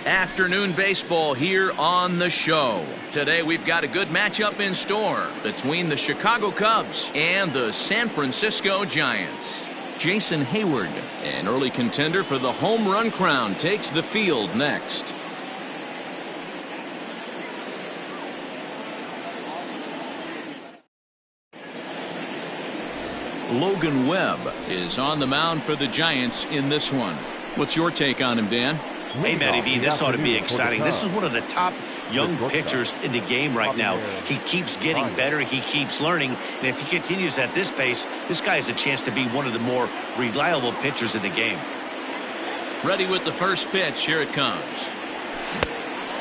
Afternoon baseball here on the show. Today we've got a good matchup in store between the Chicago Cubs and the San Francisco Giants. Jason Heyward, an early contender for the home run crown, takes the field next. Logan Webb is on the mound for the Giants in this one. What's your take on him, Dan? Hey, Matty V, this ought to be exciting. This is one of the top young pitchers in the game right now. He keeps getting better. He keeps learning. And if he continues at this pace, this guy has a chance to be one of the more reliable pitchers in the game. Ready with the first pitch. Here it comes.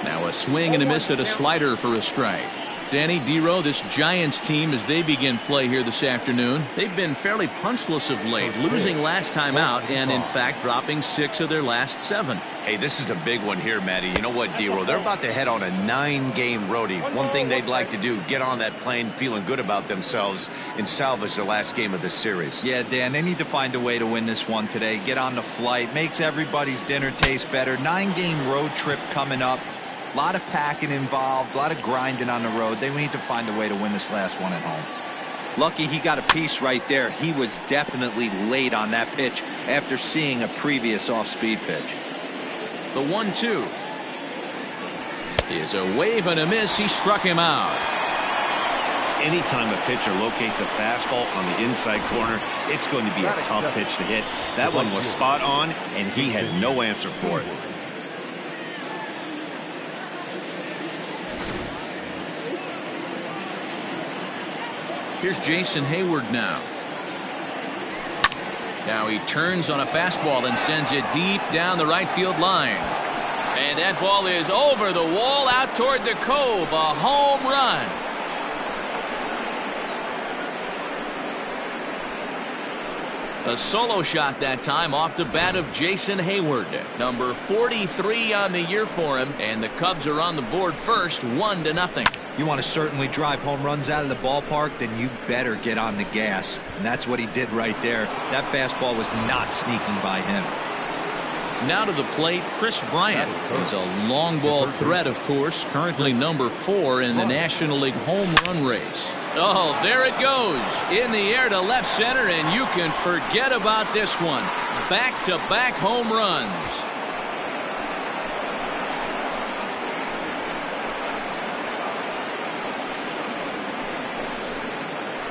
Now a swing and a miss at a slider for a strike. Danny Dero, this Giants team, as they begin play here this afternoon, they've been fairly punchless of late, losing last time out and, in fact, dropping 6 of their last 7. Hey, this is the big one here, Matty. You know what, Dero? They're about to head on a 9-game roadie. One thing they'd like to do, get on that plane feeling good about themselves and salvage their last game of the series. Yeah, Dan, they need to find a way to win this one today. Get on the flight. Makes everybody's dinner taste better. 9-game road trip coming up. A lot of packing involved, a lot of grinding on the road. They need to find a way to win this last one at home. Lucky he got a piece right there. He was definitely late on that pitch after seeing a previous off-speed pitch. The 1-2 is a wave and a miss. He struck him out. Anytime a pitcher locates a fastball on the inside corner, it's going to be a tough pitch to hit. That one was spot on, and he had no answer for it. Here's Jason Heyward now. Now he turns on a fastball and sends it deep down the right field line. And that ball is over the wall out toward the cove. A home run. A solo shot that time off the bat of Jason Heyward. Number 43 on the year for him. And the Cubs are on the board first, 1-0. You want to certainly drive home runs out of the ballpark, then you better get on the gas. And that's what he did right there. That fastball was not sneaking by him. Now to the plate, Kris Bryant. He's a long ball threat, of course, currently number 4 in the National League home run race. Oh, there it goes. In the air to left center, and you can forget about this one. Back-to-back home runs.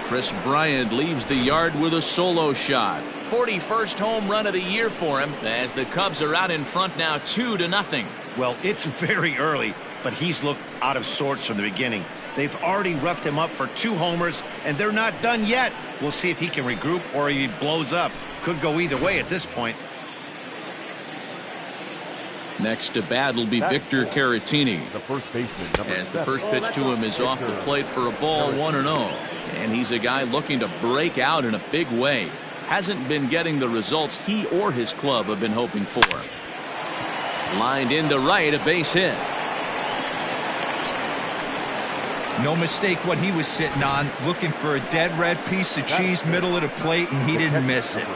Kris Bryant leaves the yard with a solo shot. 41st home run of the year for him as the Cubs are out in front now 2-0. Well, it's very early, but he's looked out of sorts from the beginning. They've already roughed him up for 2 homers, and they're not done yet. We'll see if he can regroup or he blows up. Could go either way at this point. Next to bat will be Victor Caratini. As the first pitch to him is off the plate for a ball, 1-0. And he's a guy looking to break out in a big way. Hasn't been getting the results he or his club have been hoping for. Lined into right, a base hit. No mistake what he was sitting on, looking for a dead red piece of cheese middle of the plate, and he didn't miss it.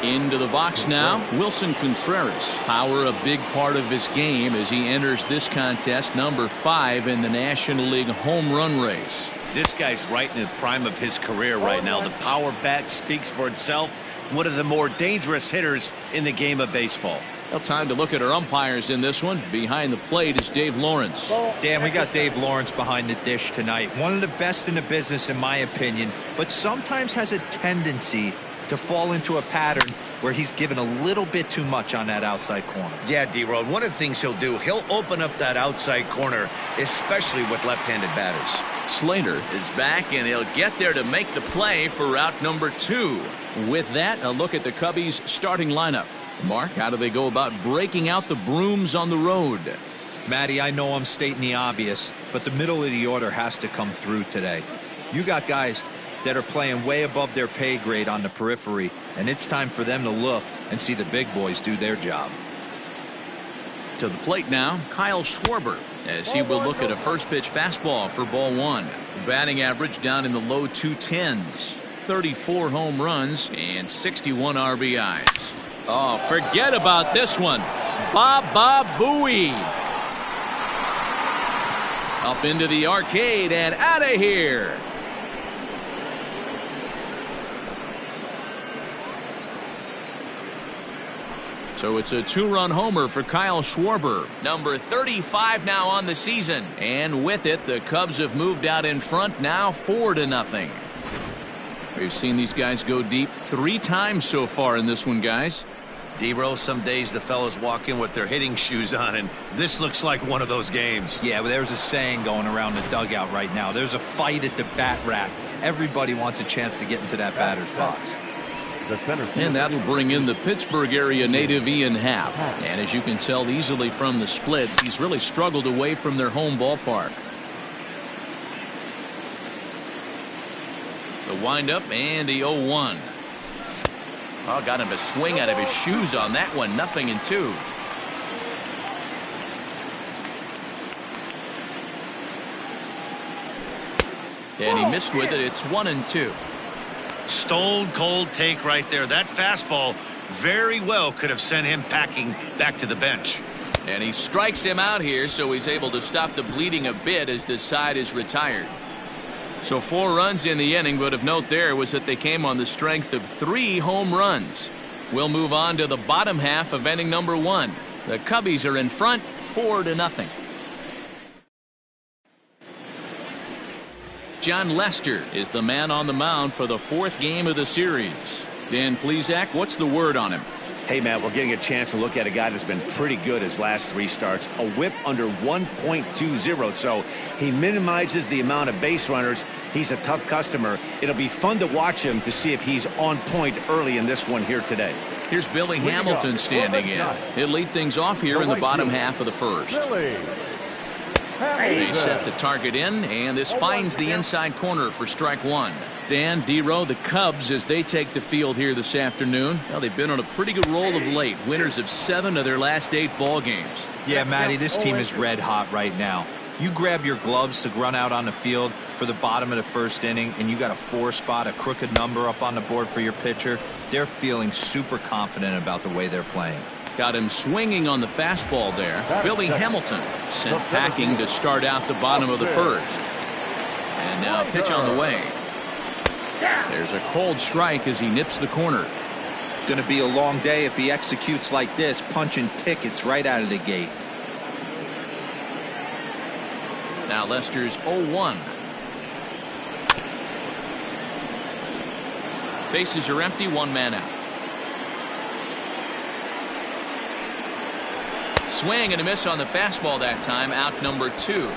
Into the box now, Wilson Contreras. Power a big part of his game as he enters this contest, number 5 in the National League home run race. This guy's right in the prime of his career right now. The power bat speaks for itself. One of the more dangerous hitters in the game of baseball. Well, time to look at our umpires in this one. Behind the plate is Dave Lawrence. Dan, we got Dave Lawrence behind the dish tonight. One of the best in the business, in my opinion, but sometimes has a tendency to fall into a pattern where he's given a little bit too much on that outside corner. Yeah, D-Rod, one of the things he'll do, he'll open up that outside corner, especially with left-handed batters. Slater is back, and he'll get there to make the play for route number 2. With that, a look at the Cubbies' starting lineup. Mark, how do they go about breaking out the brooms on the road? Matty, I know I'm stating the obvious, but the middle of the order has to come through today. You got guys that are playing way above their pay grade on the periphery, and it's time for them to look and see the big boys do their job. To the plate now, Kyle Schwarber, as he will look at a first pitch fastball for ball 1. Batting average down in the low 210s. 34 home runs and 61 RBIs. Oh, forget about this one. Baba Booey. Up into the arcade and out of here. So it's a 2-run homer for Kyle Schwarber. Number 35 now on the season. And with it, the Cubs have moved out in front now 4-0. We've seen these guys go deep 3 times so far in this one, guys. D-Rose, some days the fellas walk in with their hitting shoes on, and this looks like one of those games. Yeah, but there's a saying going around the dugout right now. There's a fight at the bat rack. Everybody wants a chance to get into that batter's box. And that'll bring in the Pittsburgh area native Ian Happ. And as you can tell easily from the splits, he's really struggled away from their home ballpark. The windup and the 0-1. Oh, got him a swing out of his shoes on that one. 0-2. And he missed with it. It's 1-2. Stone cold take right there. That fastball very well could have sent him packing back to the bench. And he strikes him out here, so he's able to stop the bleeding a bit as this side is retired. So 4 runs in the inning, but of note there was that they came on the strength of 3 home runs. We'll move on to the bottom half of inning number 1. The Cubbies are in front 4-0. John Lester is the man on the mound for the 4th game of the series. Dan Plesac, what's the word on him? Hey, Matt, we're getting a chance to look at a guy that's been pretty good his last 3 starts. A whip under 1.20, so he minimizes the amount of base runners. He's a tough customer. It'll be fun to watch him to see if he's on point early in this one here today. Here's Billy Hamilton standing in. He'll lead things off here in the bottom half of the first. They set the target in, and this finds the inside corner for strike 1. Dan, D-Row, the Cubs, as they take the field here this afternoon, well, they've been on a pretty good roll of late. Winners of 7 of their last 8 ball games. Yeah, Matty, this team is red hot right now. You grab your gloves to run out on the field for the bottom of the first inning, and you got a 4 spot, a crooked number up on the board for your pitcher. They're feeling super confident about the way they're playing. Got him swinging on the fastball there. Billy Hamilton sent packing to start out the bottom of the first. And now pitch on the way. There's a cold strike as he nips the corner. Going to be a long day if he executes like this, punching tickets right out of the gate. Now Lester's 0-1. Bases are empty, 1 man out. Swing and a miss on the fastball that time, out number 2.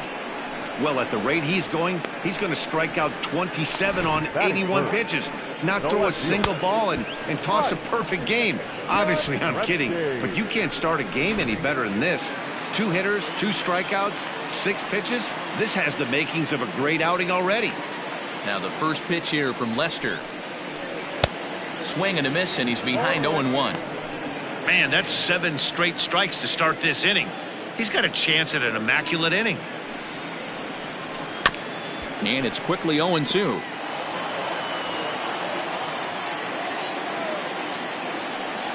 Well, at the rate he's going to strike out 27 on 81 pitches, not throw a single ball and toss a perfect game. Obviously, I'm kidding, but you can't start a game any better than this. 2 hitters, 2 strikeouts, 6 pitches. This has the makings of a great outing already. Now the first pitch here from Lester. Swing and a miss, and he's behind 0-1. Man, that's 7 straight strikes to start this inning. He's got a chance at an immaculate inning. And it's quickly 0-2.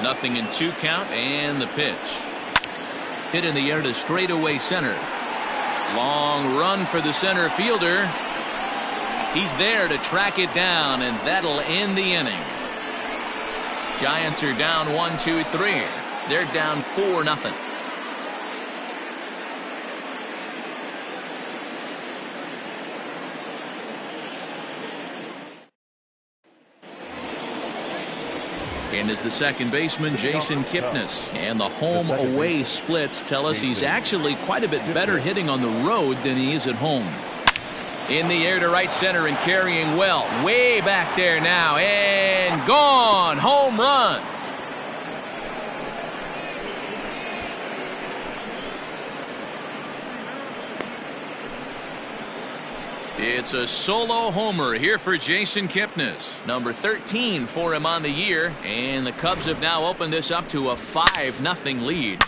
Nothing in 2 count, and the pitch. Hit in the air to straightaway center. Long run for the center fielder. He's there to track it down, and that'll end the inning. Giants are down 1-2-3. They're down 4-0. And as the second baseman, Jason Kipnis. And the home-away splits tell us he's actually quite a bit better hitting on the road than he is at home. In the air to right center and carrying well. Way back there now. And gone. Home run. It's a solo homer here for Jason Kipnis. Number 13 for him on the year. And the Cubs have now opened this up to a 5-0 lead.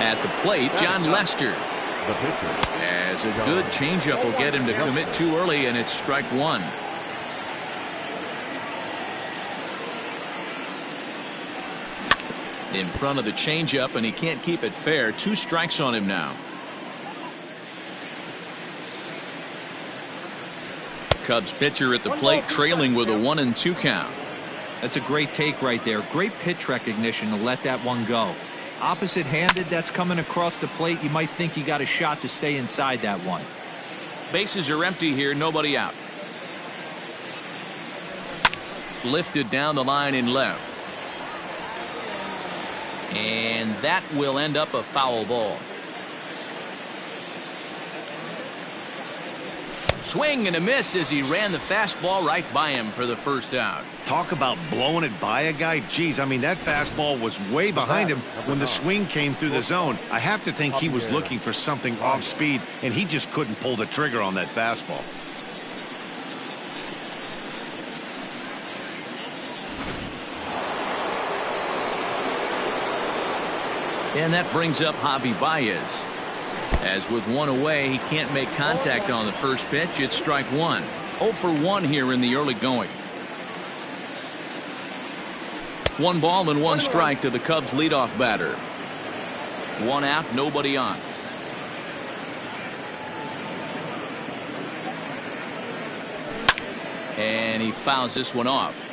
At the plate, John Lester. As a good changeup will get him to commit too early, and it's strike one. In front of the changeup, and he can't keep it fair. 2 strikes on him now. Cubs pitcher at the plate, trailing with a 1-2 count. That's a great take right there. Great pitch recognition to let that one go. Opposite-handed, that's coming across the plate. You might think you got a shot to stay inside that one. Bases are empty here, nobody out. Lifted down the line in left. And that will end up a foul ball. Swing and a miss as he ran the fastball right by him for the first out. Talk about blowing it by a guy. Geez, I mean, that fastball was way behind him when the swing came through the zone. I have to think he was looking for something off speed, and he just couldn't pull the trigger on that fastball. And that brings up Javi Baez. As with one away, he can't make contact on the first pitch. It's strike one. 0 for 1 here in the early going. 1 ball and 1 strike to the Cubs leadoff batter. 1 out, nobody on. And he fouls this one off.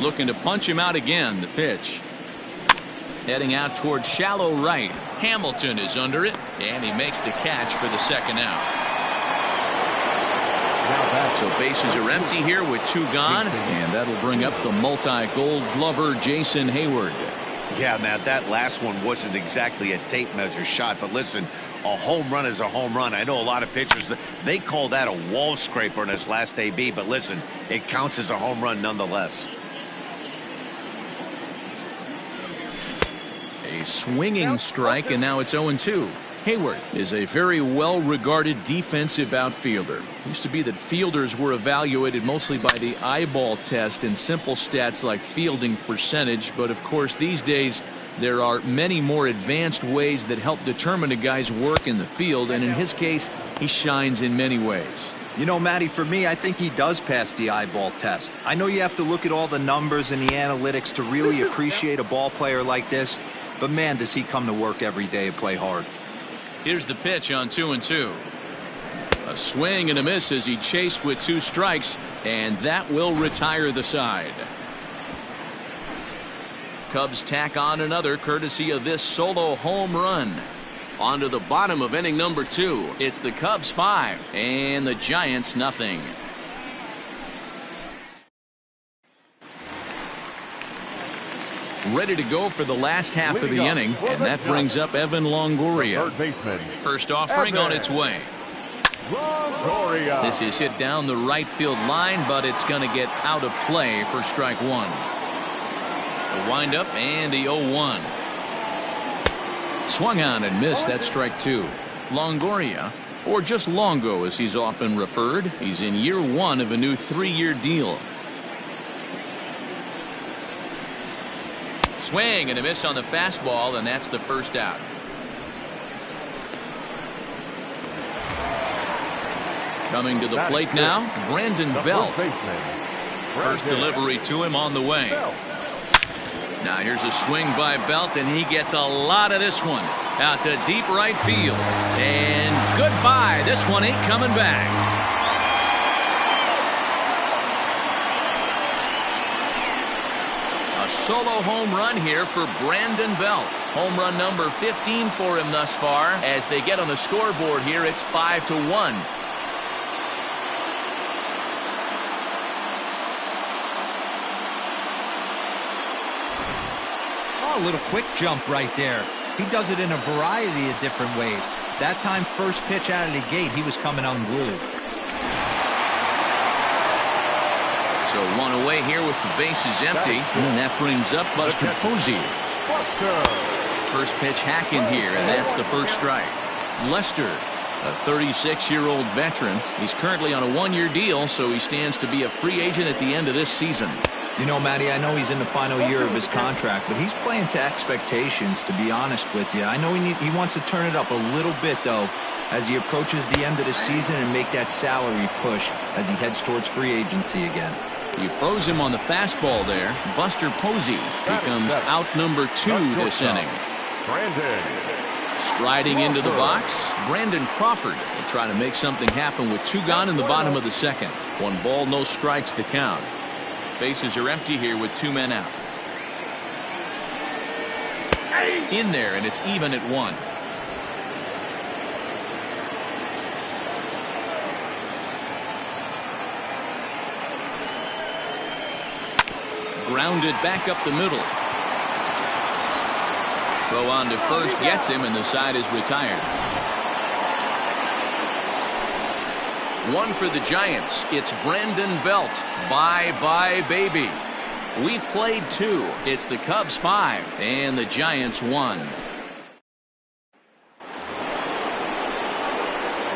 Looking to punch him out again. The pitch. Heading out towards shallow right. Hamilton is under it, and he makes the catch for the second out. So bases are empty here with 2 gone, and that'll bring up the multi-gold glover Jason Heyward. Yeah, Matt, that last one wasn't exactly a tape measure shot, but listen, a home run is a home run. I know a lot of pitchers, they call that a wall scraper in his last AB, but listen, it counts as a home run nonetheless. A swinging strike, and now it's 0-2. Heyward is a very well-regarded defensive outfielder. Used to be that fielders were evaluated mostly by the eyeball test and simple stats like fielding percentage, but of course these days there are many more advanced ways that help determine a guy's work in the field, and in his case he shines in many ways. You know, Matty, for me, I think he does pass the eyeball test. I know you have to look at all the numbers and the analytics to really appreciate a ball player like this, but man, does he come to work every day and play hard. Here's the pitch on 2-2. A swing and a miss as he chased with 2 strikes, and that will retire the side. Cubs tack on another courtesy of this solo home run. On to the bottom of inning number 2. It's the Cubs 5 and the Giants nothing. Ready to go for the last half of the inning, and that brings up Evan Longoria. First offering on its way. This is hit down the right field line, but it's going to get out of play for strike 1. The windup and the 0-1. Swung on and missed. That's strike 2. Longoria, or just Longo as he's often referred, he's in year 1 of a new 3-year deal. Swing and a miss on the fastball, and that's the first out. Coming to the plate now, Brandon Belt. First delivery to him on the way. Now here's a swing by Belt, and he gets a lot of this one out to deep right field. And goodbye. This one ain't coming back. Solo home run here for Brandon Belt. Home run number 15 for him thus far. As they get on the scoreboard here, it's 5-1. Oh, a little quick jump right there. He does it in a variety of different ways. That time, first pitch out of the gate, he was coming unglued. So 1 away here with the bases empty, and that brings up Buster Posey. First pitch hacking here, and that's the first strike. Lester, a 36-year-old veteran. He's currently on a 1-year deal, so he stands to be a free agent at the end of this season. You know, Matty, I know he's in the final year of his contract, but he's playing to expectations, to be honest with you. I know he wants to turn it up a little bit, though, as he approaches the end of the season and make that salary push as he heads towards free agency again. You froze him on the fastball there. Buster Posey becomes out number 2 this inning. Striding into the box, Brandon Crawford will try to make something happen with 2 gone in the bottom of the second. 1 ball, no strikes the count. Bases are empty here with 2 men out. In there, and it's even at 1. Grounded back up the middle. Throw on to first gets him, and the side is retired. 1 for the Giants. It's Brandon Belt. Bye-bye, baby. We've played 2. It's the Cubs 5 and the Giants 1.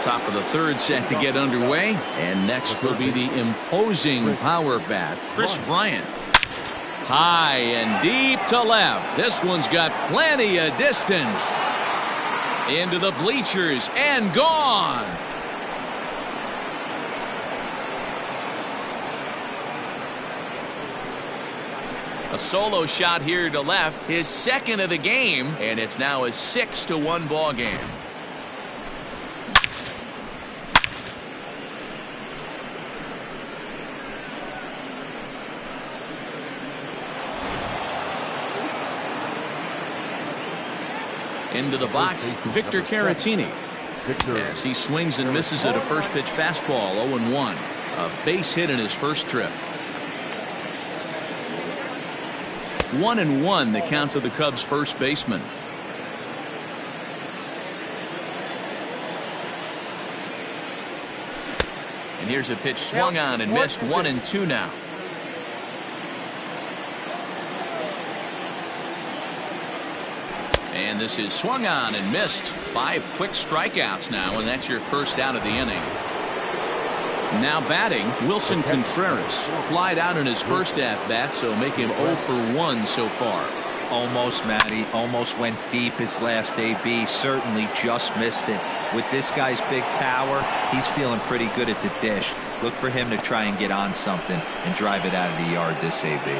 Top of the 3rd set to get underway, and next will be the imposing power bat, Chris Bryant. High and deep to left. This one's got plenty of distance. Into the bleachers and gone. A solo shot here to left, his 2nd of the game, and it's now a 6-1 ball game. Into the box, Victor Caratini. As he swings and misses at a first pitch fastball, 0-1. A base hit in his first trip. 1-1 the count to the Cubs first baseman. And here's a pitch swung on and missed. 1-2 now. And this is swung on and missed. 5 quick strikeouts now, and that's your first out of the inning. Now batting, Wilson Contreras. Flied out in his first at-bat, so make him 0 for 1 so far. Almost, Matty. Almost went deep his last AB. Certainly just missed it. With this guy's big power, he's feeling pretty good at the dish. Look for him to try and get on something and drive it out of the yard this AB.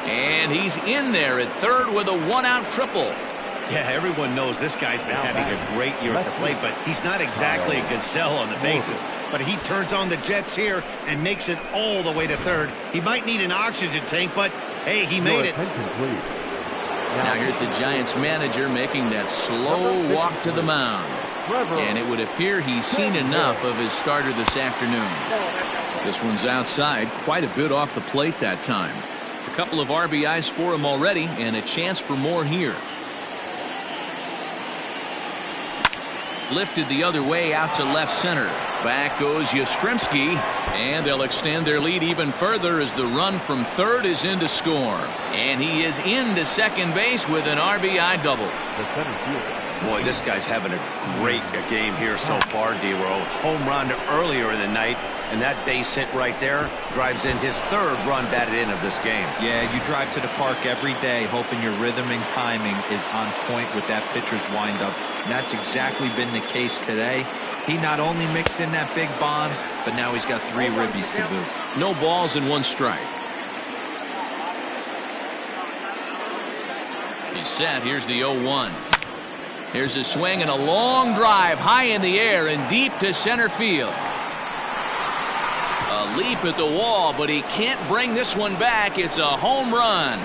And he's in there at 3rd with a 1-out triple. Yeah, everyone knows this guy's been having a great year at the plate, but he's not exactly a gazelle on the bases. But he turns on the jets here and makes it all the way to 3rd. He might need an oxygen tank, but hey, he made it. Now here's the Giants manager making that slow walk to the mound. And it would appear he's seen enough of his starter this afternoon. This one's outside, quite a bit off the plate that time. A couple of RBIs for him already, and a chance for more here. Lifted the other way out to left center. Back goes Yastrzemski, and they'll extend their lead even further as the run from 3rd is in to score. And he is into second base with an RBI double. Boy, this guy's having a great game here so far, D-Row. Home run earlier in the night, and that base hit right there drives in his 3rd run batted in of this game. Yeah, you drive to the park every day hoping your rhythm and timing is on point with that pitcher's windup. And that's exactly been the case today. He not only mixed in that big bomb, but now he's got 3 ribbies to boot. No balls and 1 strike. He's set. Here's the 0-1. Here's a swing and a long drive high in the air and deep to center field. A leap at the wall, but he can't bring this one back. It's a home run.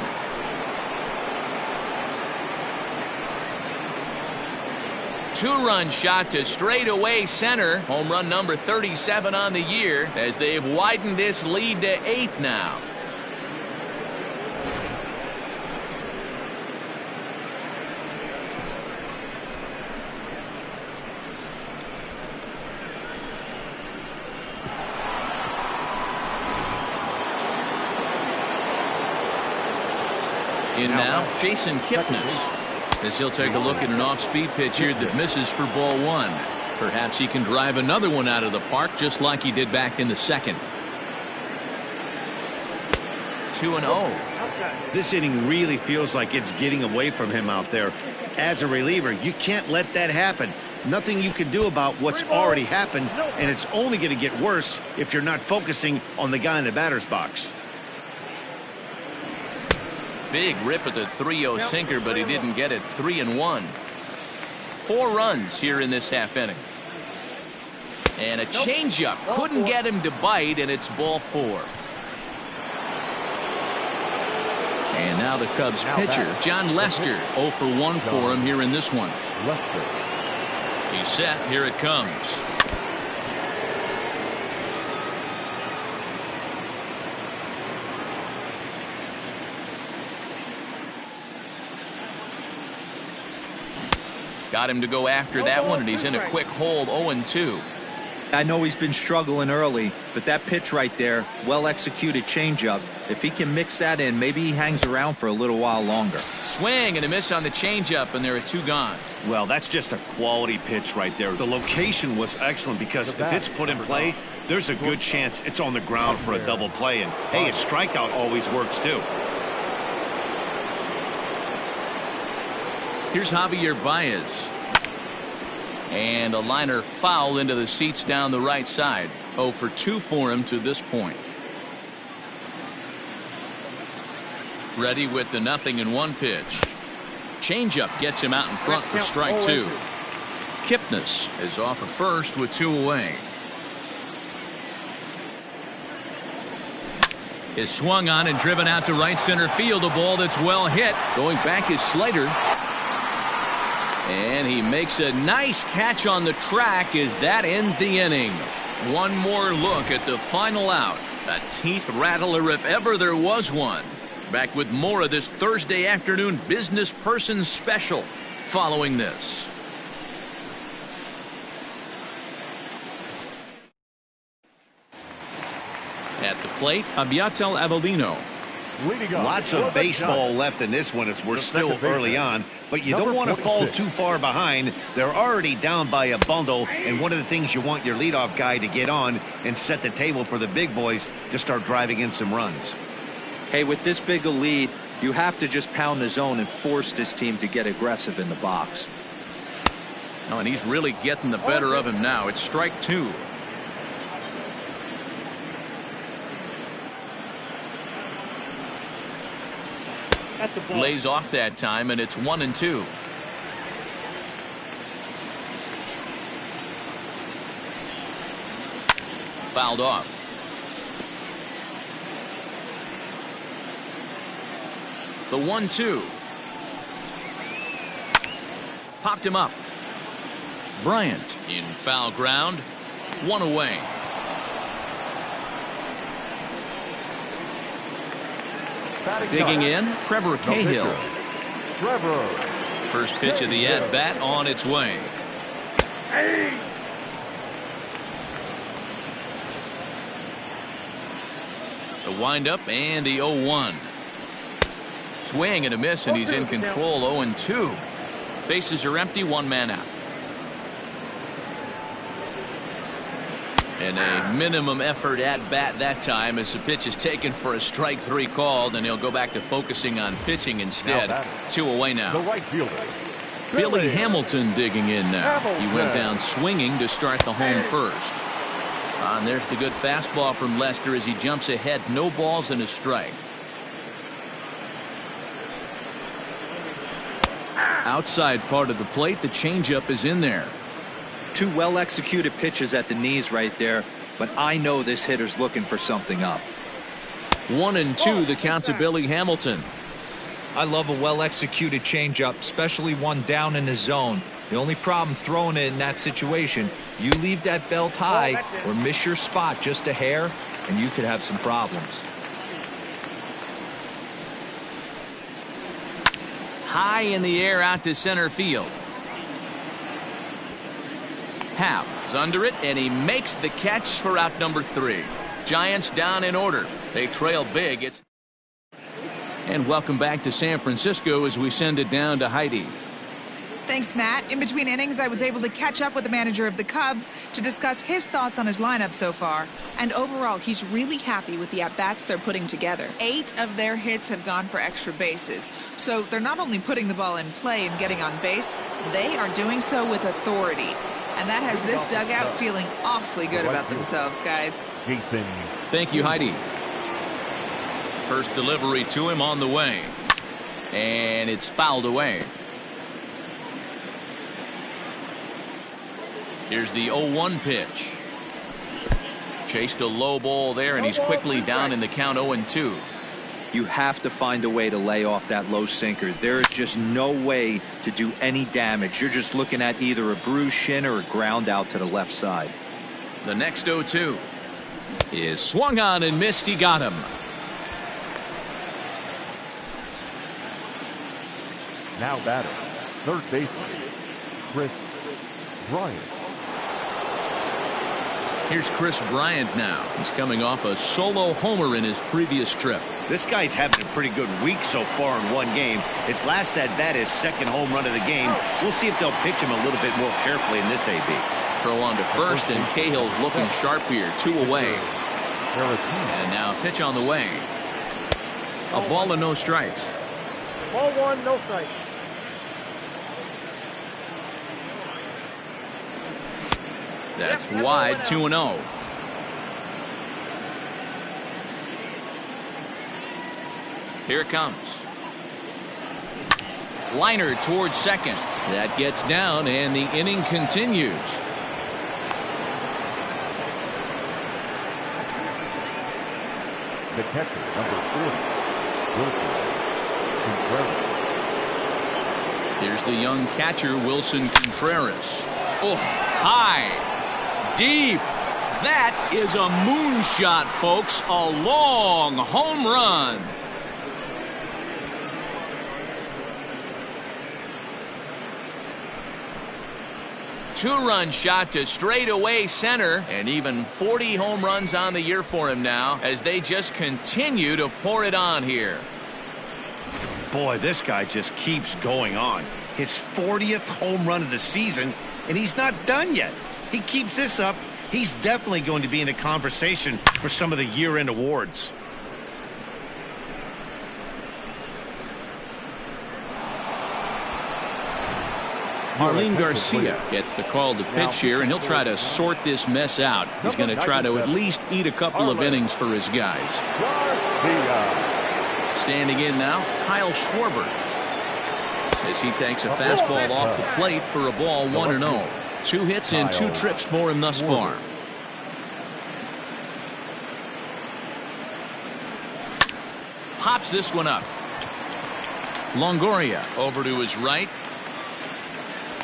Two-run shot to straightaway center. Home run number 37 on the year as they've widened this lead to 8 now. In now, Jason Kipnis, as he'll take a look at an off-speed pitch here that misses for ball 1. Perhaps he can drive another one out of the park just like he did back in the second. 2-0. This inning really feels like it's getting away from him out there. As a reliever, you can't let that happen. Nothing you can do about what's already happened, and it's only going to get worse if you're not focusing on the guy in the batter's box. Big rip at the 3-0 sinker, but he didn't get it. 3-1. 4 runs here in this half inning. And a changeup couldn't get him to bite, and it's ball 4. And now the Cubs pitcher, Jon Lester, 0 for 1 for him here in this one. He's set. Here it comes. Got him to go after that one, and he's in a quick hole, 0-2. I know he's been struggling early, but that pitch right there, well-executed changeup, if he can mix that in, maybe he hangs around for a little while longer. Swing and a miss on the changeup, and there are 2 gone. Well, that's just a quality pitch right there. The location was excellent because if it's put in play, there's a good chance it's on the ground for a double play. And, hey, a strikeout always works, too. Here's Javier Baez. And a liner foul into the seats down the right side. 0 for 2 for him to this point. Ready with the 0-1 pitch. Changeup gets him out in front for strike 2. Kipnis is off at first with 2 away. Is swung on and driven out to right center field. A ball that's well hit. Going back is Slater. And he makes a nice catch on the track as that ends the inning. One more look at the final out. A teeth rattler if ever there was one. Back with more of this Thursday afternoon Business Person Special following this. At the plate, Abiatel Avellino. Lots of baseball left in this one as we're still early on, but you don't want to fall too far behind. They're already down by a bundle, and one of the things you want your leadoff guy to get on and set the table for the big boys to start driving in some runs. Hey, with this big a lead, you have to just pound the zone and force this team to get aggressive in the box. Oh, and he's really getting the better of him now. It's strike 2. Lays off that time, and it's 1-2. Fouled off. The 1-2. Popped him up. Bryant in foul ground. 1 away. Digging in, Trevor Cahill. First pitch of the at-bat on its way. The windup and the 0-1. Swing and a miss, and he's in control. 0-2. Bases are empty, 1 man out. And a minimum effort at bat that time as the pitch is taken for a strike 3 called, and he'll go back to focusing on pitching instead. 2 away now. The right fielder, Billy Hamilton digging in now. He went down swinging to start the home first. And there's the good fastball from Lester as he jumps ahead. No balls and a strike. Outside part of the plate, the changeup is in there. 2 well-executed pitches at the knees right there, but I know this hitter's looking for something up. 1-2, the count to Billy Hamilton. I love a well-executed changeup, especially one down in the zone. The only problem throwing it in that situation, you leave that belt high or miss your spot just a hair, and you could have some problems. High in the air out to center field. Happ is under it, and he makes the catch for out number 3. Giants down in order. They trail big. And welcome back to San Francisco as we send it down to Heidi. Thanks, Matt. In between innings, I was able to catch up with the manager of the Cubs to discuss his thoughts on his lineup so far. And overall, he's really happy with the at-bats they're putting together. 8 of their hits have gone for extra bases. So they're not only putting the ball in play and getting on base, they are doing so with authority. And that has this dugout feeling awfully good about themselves, guys. Thank you, Heidi. First delivery to him on the way. And it's fouled away. Here's the 0-1 pitch. Chased a low ball there, and he's quickly down in the count 0-2. You have to find a way to lay off that low sinker. There is just no way to do any damage. You're just looking at either a bruised shin or a ground out to the left side. The next 0-2 is swung on and missed. He got him. Now batter, third baseman, Kris Bryant. Here's Kris Bryant now. He's coming off a solo homer in his previous trip. This guy's having a pretty good week so far in one game. His last at-bat is second home run of the game. We'll see if they'll pitch him a little bit more carefully in this AB. Throw on to first, and Cahill's looking sharp here. 2 away. And now pitch on the way. A ball and no strikes. Ball 1, no strikes. That's wide, 2-0. Here it comes. Liner towards second. That gets down, and the inning continues. The catcher, number 40, Wilson Contreras. Here's the young catcher, Wilson Contreras. Oh, high. Deep. That is a moonshot, folks. A long home run. Two-run shot to straightaway center, and even 40 home runs on the year for him now as they just continue to pour it on here. Boy, this guy just keeps going on. His 40th home run of the season, and he's not done yet. He keeps this up, he's definitely going to be in the conversation for some of the year-end awards. Marlene Garcia gets the call to pitch here, and he'll try to sort this mess out. He's going to try to at least eat a couple of innings for his guys. Standing in now, Kyle Schwarber, as he takes a fastball off the plate for a ball, 1-0. 2 hits in 2 trips for him thus far. Pops this one up. Longoria over to his right.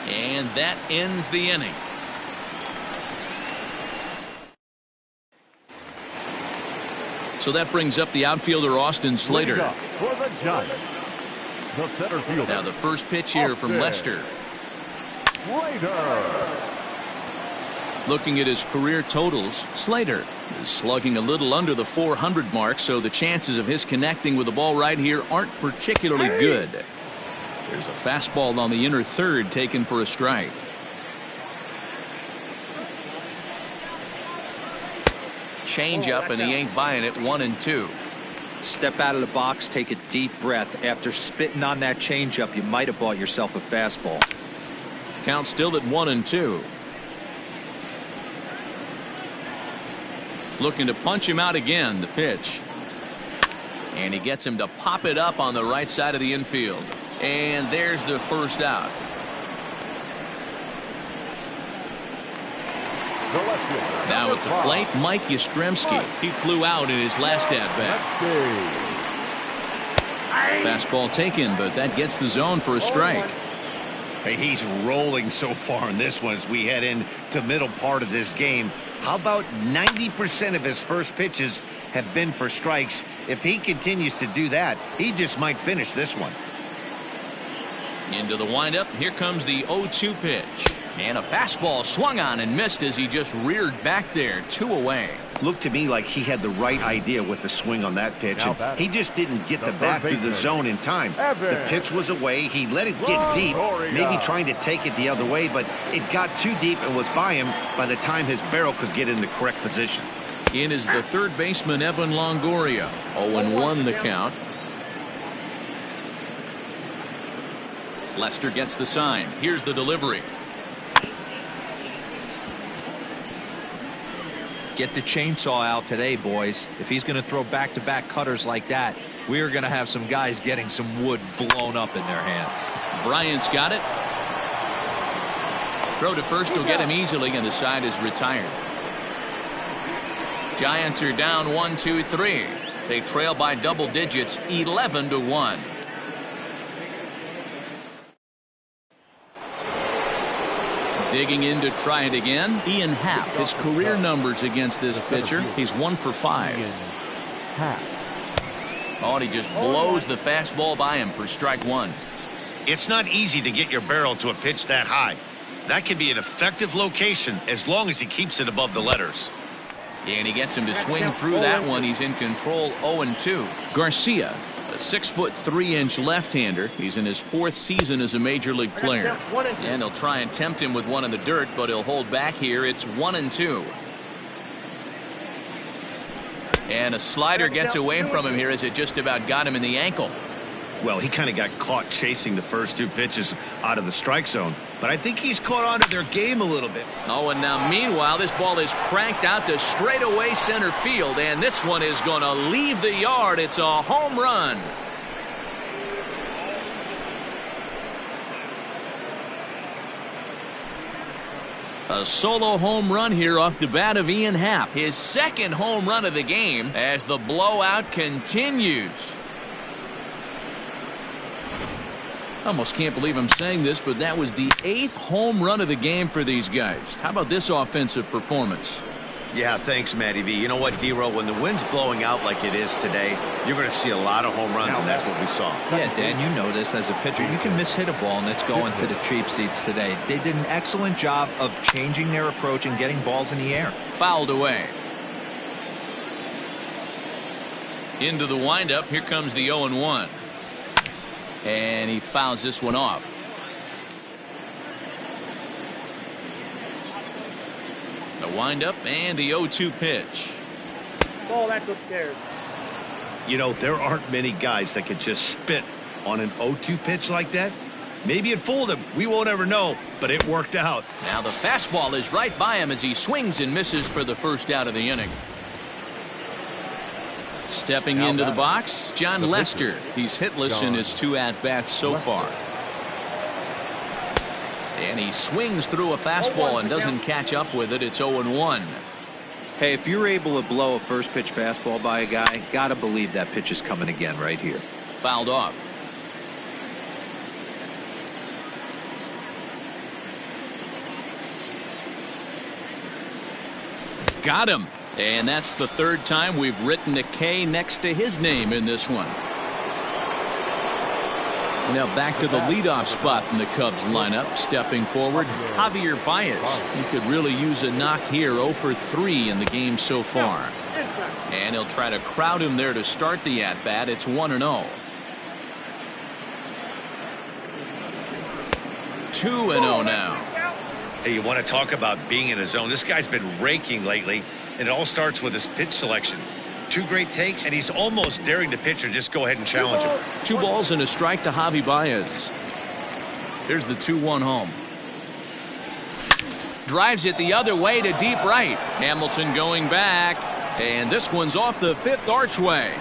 And that ends the inning. So that brings up the outfielder Austin Slater. Now the first pitch here from Lester. Looking at his career totals, Slater is slugging a little under the 400 mark, so the chances of his connecting with the ball right here aren't particularly good. There's a fastball on the inner third taken for a strike. Change up, and he ain't buying it. 1-2. Step out of the box, take a deep breath. After spitting on that changeup, you might have bought yourself a fastball. Count still at 1-2. Looking to punch him out again. The pitch, and he gets him to pop it up on the right side of the infield. And there's the first out. Now at the plate, Mike Yastrzemski. He flew out in his last at-bat. Fastball taken, but that gets the zone for a strike. Hey, he's rolling so far in this one as we head into middle part of this game. How about 90% of his first pitches have been for strikes? If he continues to do that, he just might finish this one. Into the windup. Here comes the 0-2 pitch. And a fastball swung on and missed as he just reared back there. 2 away. looked to me like he had the right idea with the swing on that pitch, and he just didn't get the bat through the zone in time. The pitch was away. He let it get deep, maybe trying to take it the other way, but it got too deep and was by him by the time his barrel could get in the correct position. In is the third baseman, Evan Longoria. 0-1 the count. Lester gets the sign. Here's the delivery. Get the chainsaw out today, boys. If he's going to throw back-to-back cutters like that, we are going to have some guys getting some wood blown up in their hands. Bryant's got it. Throw to first will get him easily, and the side is retired. Giants are down 1-2-3. They trail by double digits, 11-1. Digging in to try it again, Ian Happ. His career numbers against this pitcher, he's 1 for 5. Oh, and he just blows the fastball by him for strike one. It's not easy to get your barrel to a pitch that high. That can be an effective location as long as he keeps it above the letters. And he gets him to swing through that one. He's in control, 0-2. Garcia, a 6'3" left-hander. He's in his 4th season as a major league player. And he'll try and tempt him with one in the dirt, but he'll hold back here. It's 1-2. And a slider gets away from him here as it just about got him in the ankle. Well, he kind of got caught chasing the first 2 pitches out of the strike zone, but I think he's caught on to their game a little bit. Oh, and now meanwhile, this ball is cranked out to straightaway center field, and this one is going to leave the yard. It's a home run. A solo home run here off the bat of Ian Happ. His 2nd home run of the game as the blowout continues. Almost can't believe I'm saying this, but that was the 8th home run of the game for these guys. How about this offensive performance? Yeah, thanks, Matty V. You know what, D-Row, when the wind's blowing out like it is today, you're going to see a lot of home runs, and that's what we saw. Yeah, Dan, you know this as a pitcher. You can mishit a ball, and it's going to the cheap seats today. They did an excellent job of changing their approach and getting balls in the air. Fouled away. Into the windup. Here comes the 0-1. And he fouls this one off. The windup and the 0-2 pitch. Ball, that's upstairs. You know, there aren't many guys that could just spit on an 0-2 pitch like that. Maybe it fooled him. We won't ever know, but it worked out. Now the fastball is right by him as he swings and misses for the first out of the inning. Stepping into the box, John Lester. He's hitless in his 2 at-bats so far. And he swings through a fastball and doesn't catch up with it. It's 0-1. Hey, if you're able to blow a first pitch fastball by a guy, gotta believe that pitch is coming again right here. Fouled off. Got him. And that's the 3rd time we've written a K next to his name in this one. Now back to the leadoff spot in the Cubs lineup. Stepping forward, Javier Baez. He could really use a knock here. 0 for 3 in the game so far. And he'll try to crowd him there to start the at-bat. It's 1-0. 2-0 now. Hey, you want to talk about being in a zone? This guy's been raking lately, and it all starts with his pitch selection. 2 great takes, and he's almost daring the pitcher just go ahead and challenge him. 2 balls and a strike to Javi Baez. Here's the 2-1 home. Drives it the other way to deep right. Hamilton going back, and this one's off the 5th archway.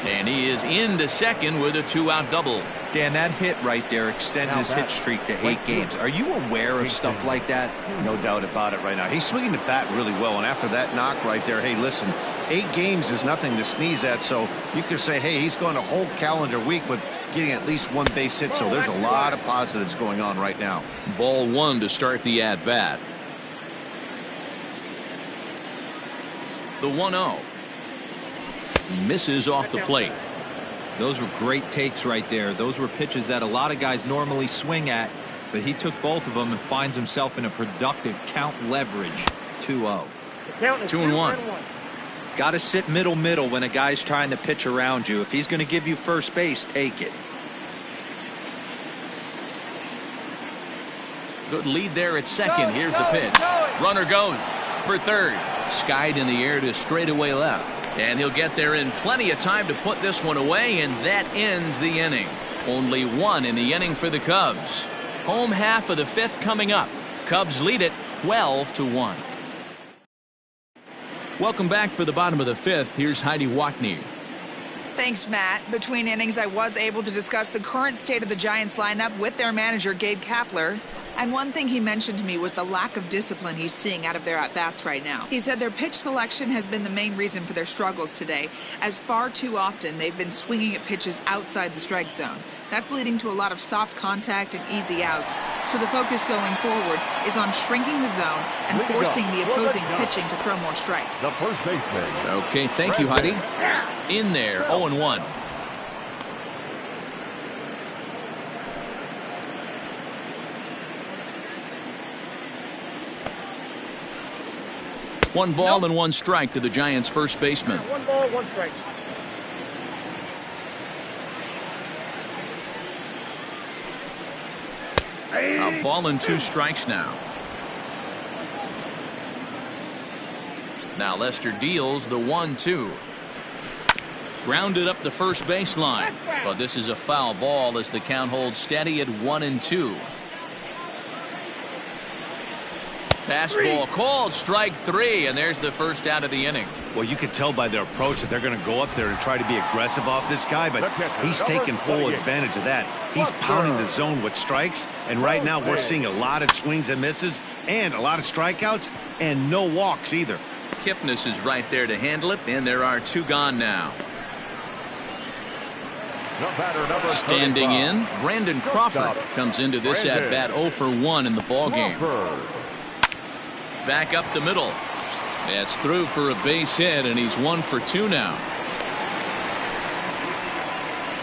And he is into second with a 2-out double. Dan, that hit right there extends his hit streak to 8 games. Are you aware of stuff like that? No doubt about it right now. He's swinging the bat really well, and after that knock right there, hey, listen, 8 games is nothing to sneeze at, so you could say, hey, he's going a whole calendar week with getting at least 1 base hit, so there's a lot of positives going on right now. Ball 1 to start the at-bat. The 1-0. Misses off the plate. Those were great takes right there. Those were pitches that a lot of guys normally swing at, but he took both of them and finds himself in a productive count leverage 2-0. The count is 2-1. Got to sit middle when a guy's trying to pitch around you. If he's going to give you first base, take it. Good lead there at second. Here's the pitch. Runner goes for third. Skied in the air to straightaway left. And he'll get there in plenty of time to put this one away, and that ends the inning. Only one in the inning for the Cubs. Home half of the fifth coming up. Cubs lead it 12-1. Welcome back for the bottom of the fifth. Here's Heidi Watney. Thanks, Matt. Between innings, I was able to discuss the current state of the Giants lineup with their manager, Gabe Kapler. And one thing he mentioned to me was the lack of discipline he's seeing out of their at-bats right now. He said their pitch selection has been the main reason for their struggles today, as far too often they've been swinging at pitches outside the strike zone. That's leading to a lot of soft contact and easy outs. So the focus going forward is on shrinking the zone and forcing the opposing pitching to throw more strikes. The first baseman. Okay, thank you, Heidi. In there, 0-1. One ball and one strike to the Giants' first baseman. 1 ball, 1 strike. A ball and 2 strikes now. Now Lester deals the 1-2. Grounded up the first baseline, but this is a foul ball as the count holds steady at 1-2. Fastball called, strike 3, and there's the first out of the inning. Well, you can tell by their approach that they're going to go up there and try to be aggressive off this guy, but he's taking full advantage of that. He's pounding the zone with strikes, and right now we're seeing a lot of swings and misses and a lot of strikeouts and no walks either. Kipnis is right there to handle it, and there are 2 gone now. Standing in, Brandon Crawford comes into this at-bat 0 for 1 in the ballgame. Back up the middle. That's through for a base hit, and he's 1 for 2 now.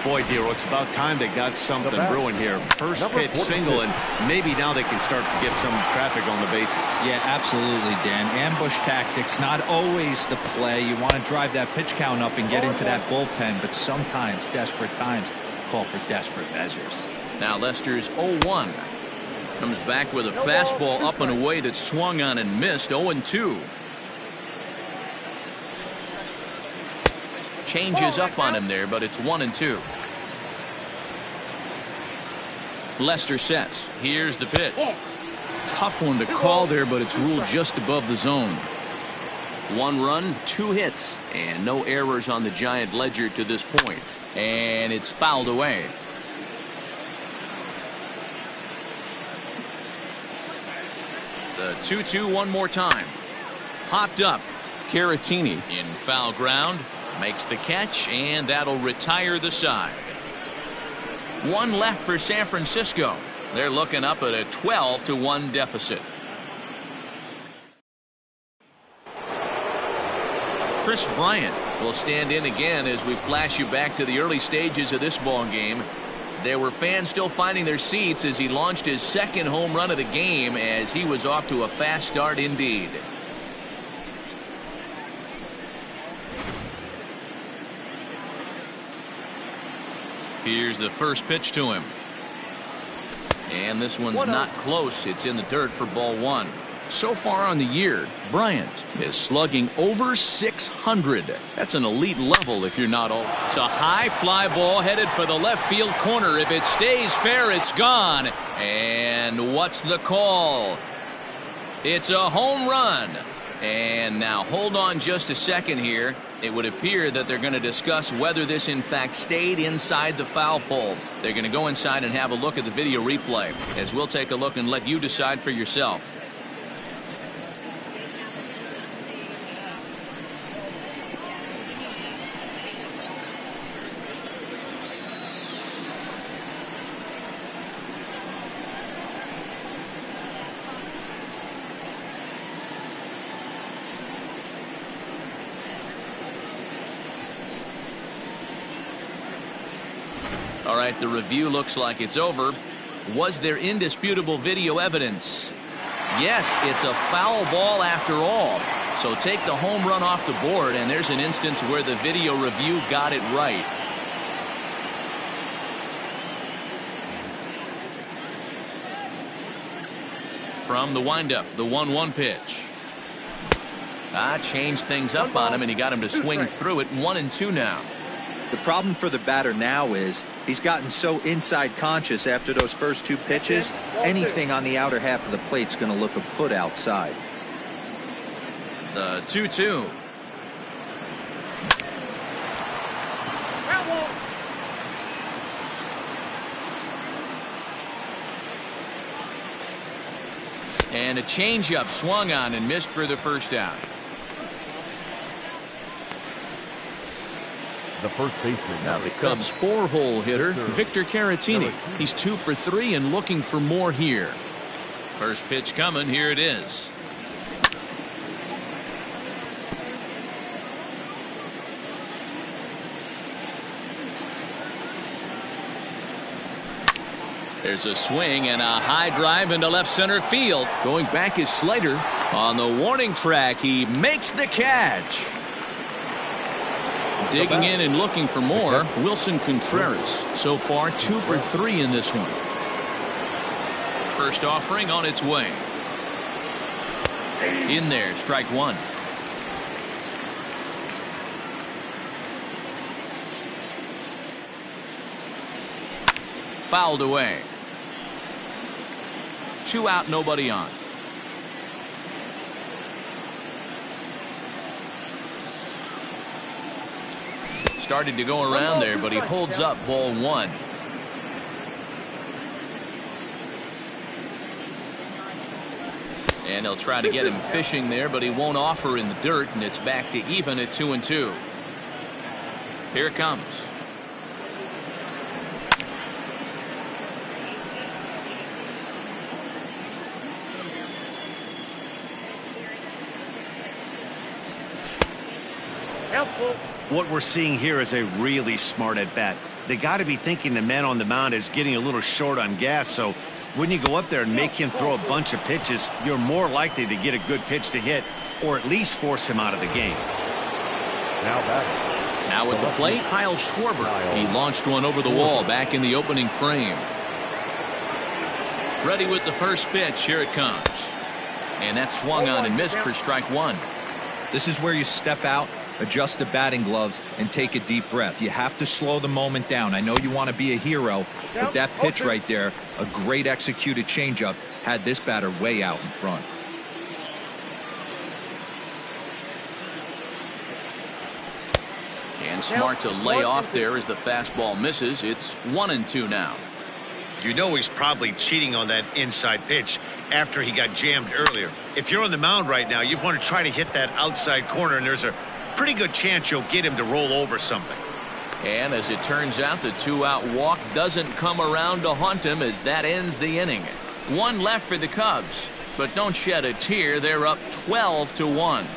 Boy, Dero, it's about time they got something brewing here. First pitch single, and maybe now they can start to get some traffic on the bases. Yeah, absolutely, Dan. Ambush tactics, not always the play. You want to drive that pitch count up and get into that bullpen, but sometimes desperate times call for desperate measures. Now Lester's 0-1. Comes back with a fastball up and away that swung on and missed. 0-2. Changes up on him there, but it's 1-2. Lester sets. Here's the pitch. Tough one to call there, but it's ruled just above the zone. 1 run, 2 hits, and no errors on the Giant ledger to this point. And it's fouled away. The 2-2 one more time. Hopped up. Caratini in foul ground. Makes the catch, and that'll retire the side. 1 left for San Francisco. They're looking up at a 12-1 deficit. Chris Bryant will stand in again as we flash you back to the early stages of this ball game. There were fans still finding their seats as he launched his second home run of the game, as he was off to a fast start indeed. Here's the first pitch to him. And this one's not close. It's in the dirt for ball 1. So far on the year, Bryant is slugging over 600. That's an elite level if you're not old. It's a high fly ball headed for the left field corner. If it stays fair, it's gone. And what's the call? It's a home run. And now hold on just a second here. It would appear that they're going to discuss whether this in fact stayed inside the foul pole. They're going to go inside and have a look at the video replay, as we'll take a look and let you decide for yourself. All right, the review looks like it's over. Was there indisputable video evidence? Yes, it's a foul ball after all. So take the home run off the board, and there's an instance where the video review got it right. From the windup, the 1-1 pitch. Changed things up on him, and he got him to swing through it. 1-2 now. The problem for the batter now is he's gotten so inside conscious after those first 2 pitches. Anything on the outer half of the plate's going to look a foot outside. The 2-2. And a changeup swung on and missed for the first out. The first baseman. Now the Cubs' 4-hole hitter, Victor Caratini. He's 2 for 3 and looking for more here. First pitch coming. Here it is. There's a swing and a high drive into left center field. Going back is Slater. On the warning track, he makes the catch. Digging in and looking for more, Wilson Contreras. So far, 2 for 3 in this one. First offering on its way. In there, strike 1. Fouled away. 2 out, nobody on. Started to go around there, but he holds up. Ball 1. And he'll try to get him fishing there, but he won't offer in the dirt, and it's back to even at 2-2. Here it comes. What we're seeing here is a really smart at bat. They got to be thinking the man on the mound is getting a little short on gas, so when you go up there and make him throw a bunch of pitches, you're more likely to get a good pitch to hit or at least force him out of the game. Now at the plate, Kyle Schwarber. He launched one over the wall back in the opening frame. Ready with the first pitch. Here it comes. And that swung on and missed for strike 1. This is where you step out, adjust the batting gloves, and take a deep breath. You have to slow the moment down. I know you want to be a hero, but that pitch right there, a great executed changeup, had this batter way out in front. And smart to lay off there as the fastball misses. It's 1-2 now. You know he's probably cheating on that inside pitch after he got jammed earlier. If you're on the mound right now, you want to try to hit that outside corner, and there's a pretty good chance you'll get him to roll over something. And as it turns out, the 2-out walk doesn't come around to haunt him as that ends the inning. 1 left for the Cubs, but don't shed a tear. They're up 12-1.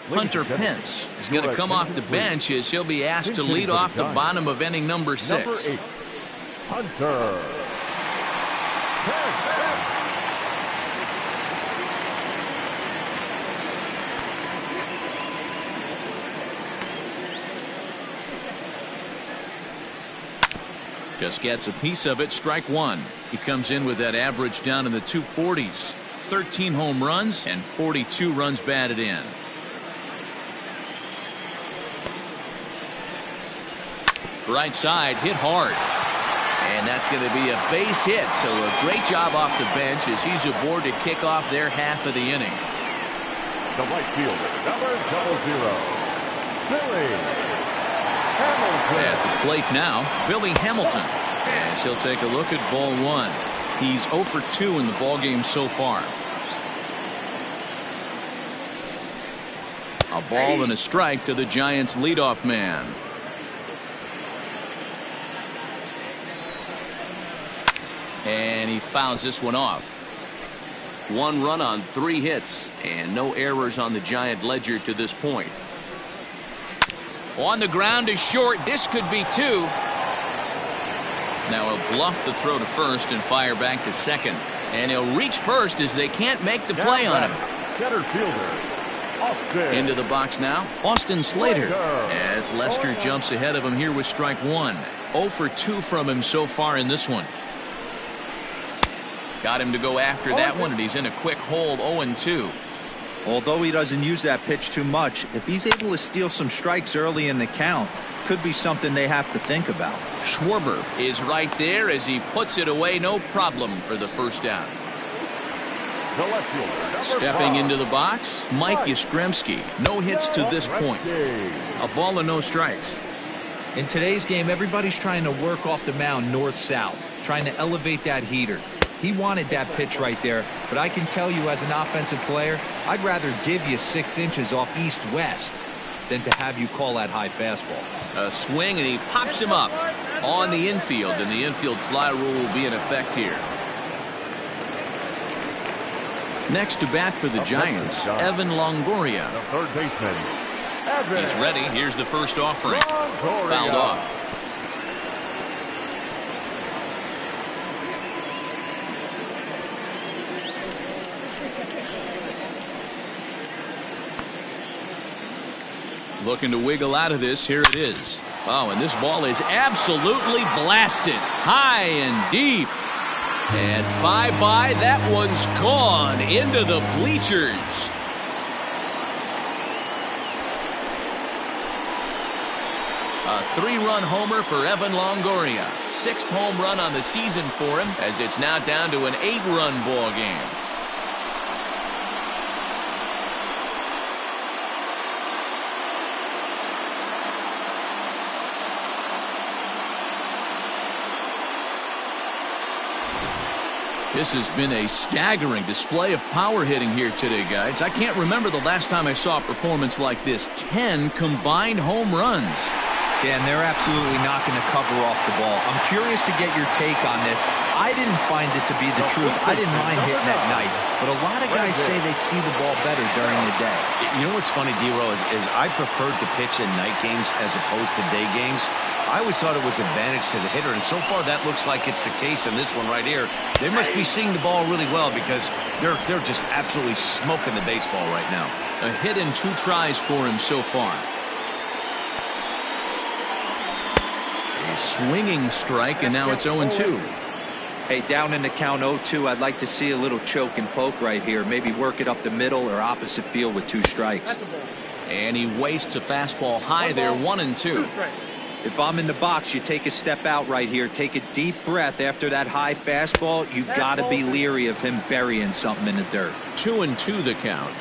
Hunter Pence is going to come off the bench as he'll be asked to lead off the bottom of inning number 6. Number 8, Hunter Pence. Just gets a piece of it. Strike 1. He comes in with that average down in the 240s. 13 home runs and 42 runs batted in. Right side, hit hard. And that's going to be a base hit. So a great job off the bench as he's aboard to kick off their half of the inning. The right fielder, number 00, Billy Hamilton. At the plate now, Billy Hamilton. As he'll take a look at ball 1. He's 0 for 2 in the ballgame so far. A ball and a strike to the Giants' leadoff man. And he fouls this one off. 1 run on 3 hits and no errors on the Giant ledger to this point. On the ground is short. This could be 2. Now he'll bluff the throw to first and fire back to second. And he'll reach first as they can't make the play on him. Center fielder, Austin. Into the box now, Austin Slater. Slater. As Lester jumps ahead of him here with strike one. 0 for 2 from him so far in this one. Got him to go after that one, and he's in a quick hold, 0-2. Although he doesn't use that pitch too much, if he's able to steal some strikes early in the count, could be something they have to think about. Schwarber is right there as he puts it away, no problem for the first out. The left fielder, number Stepping 5. into the box, Mike Yastrzemski. No hits to this point. A ball and no strikes. In today's game, everybody's trying to work off the mound north-south, trying to elevate that heater. He wanted that pitch right there, but I can tell you as an offensive player, I'd rather give you 6 inches off east-west than to have you call that high fastball. A swing, and he pops him up on the infield, and the infield fly rule will be in effect here. Next to bat for the Giants, Evan Longoria. The third baseman, Evan. He's ready. Here's the first offering. Longoria. Fouled off. Looking to wiggle out of this. Here it is. Oh, and this ball is absolutely blasted. High and deep. And bye-bye. That one's gone into the bleachers. A 3-run homer for Evan Longoria. 6th home run on the season for him, as it's now down to an 8-run ball game. This has been a staggering display of power hitting here today, guys. I can't remember the last time I saw a performance like this. 10 combined home runs. Dan, they're absolutely not going to cover off the ball. I'm curious to get your take on this. I didn't find it to be the truth. I didn't mind hitting at night, but a lot of guys say they see the ball better during the day. You know what's funny, D-Row, is I preferred to pitch in night games as opposed to day games. I always thought it was advantage to the hitter, and so far that looks like it's the case in this one right here. They must be seeing the ball really well because they're just absolutely smoking the baseball right now. A hit and 2 tries for him so far. A swinging strike, and now it's 0-2. Hey, down in the count 0-2, I'd like to see a little choke and poke right here. Maybe work it up the middle or opposite field with 2 strikes. And he wastes a fastball high there, 1-2. If I'm in the box, you take a step out right here. Take a deep breath after that high fastball. You got to be leery of him burying something in the dirt. 2-2 the count.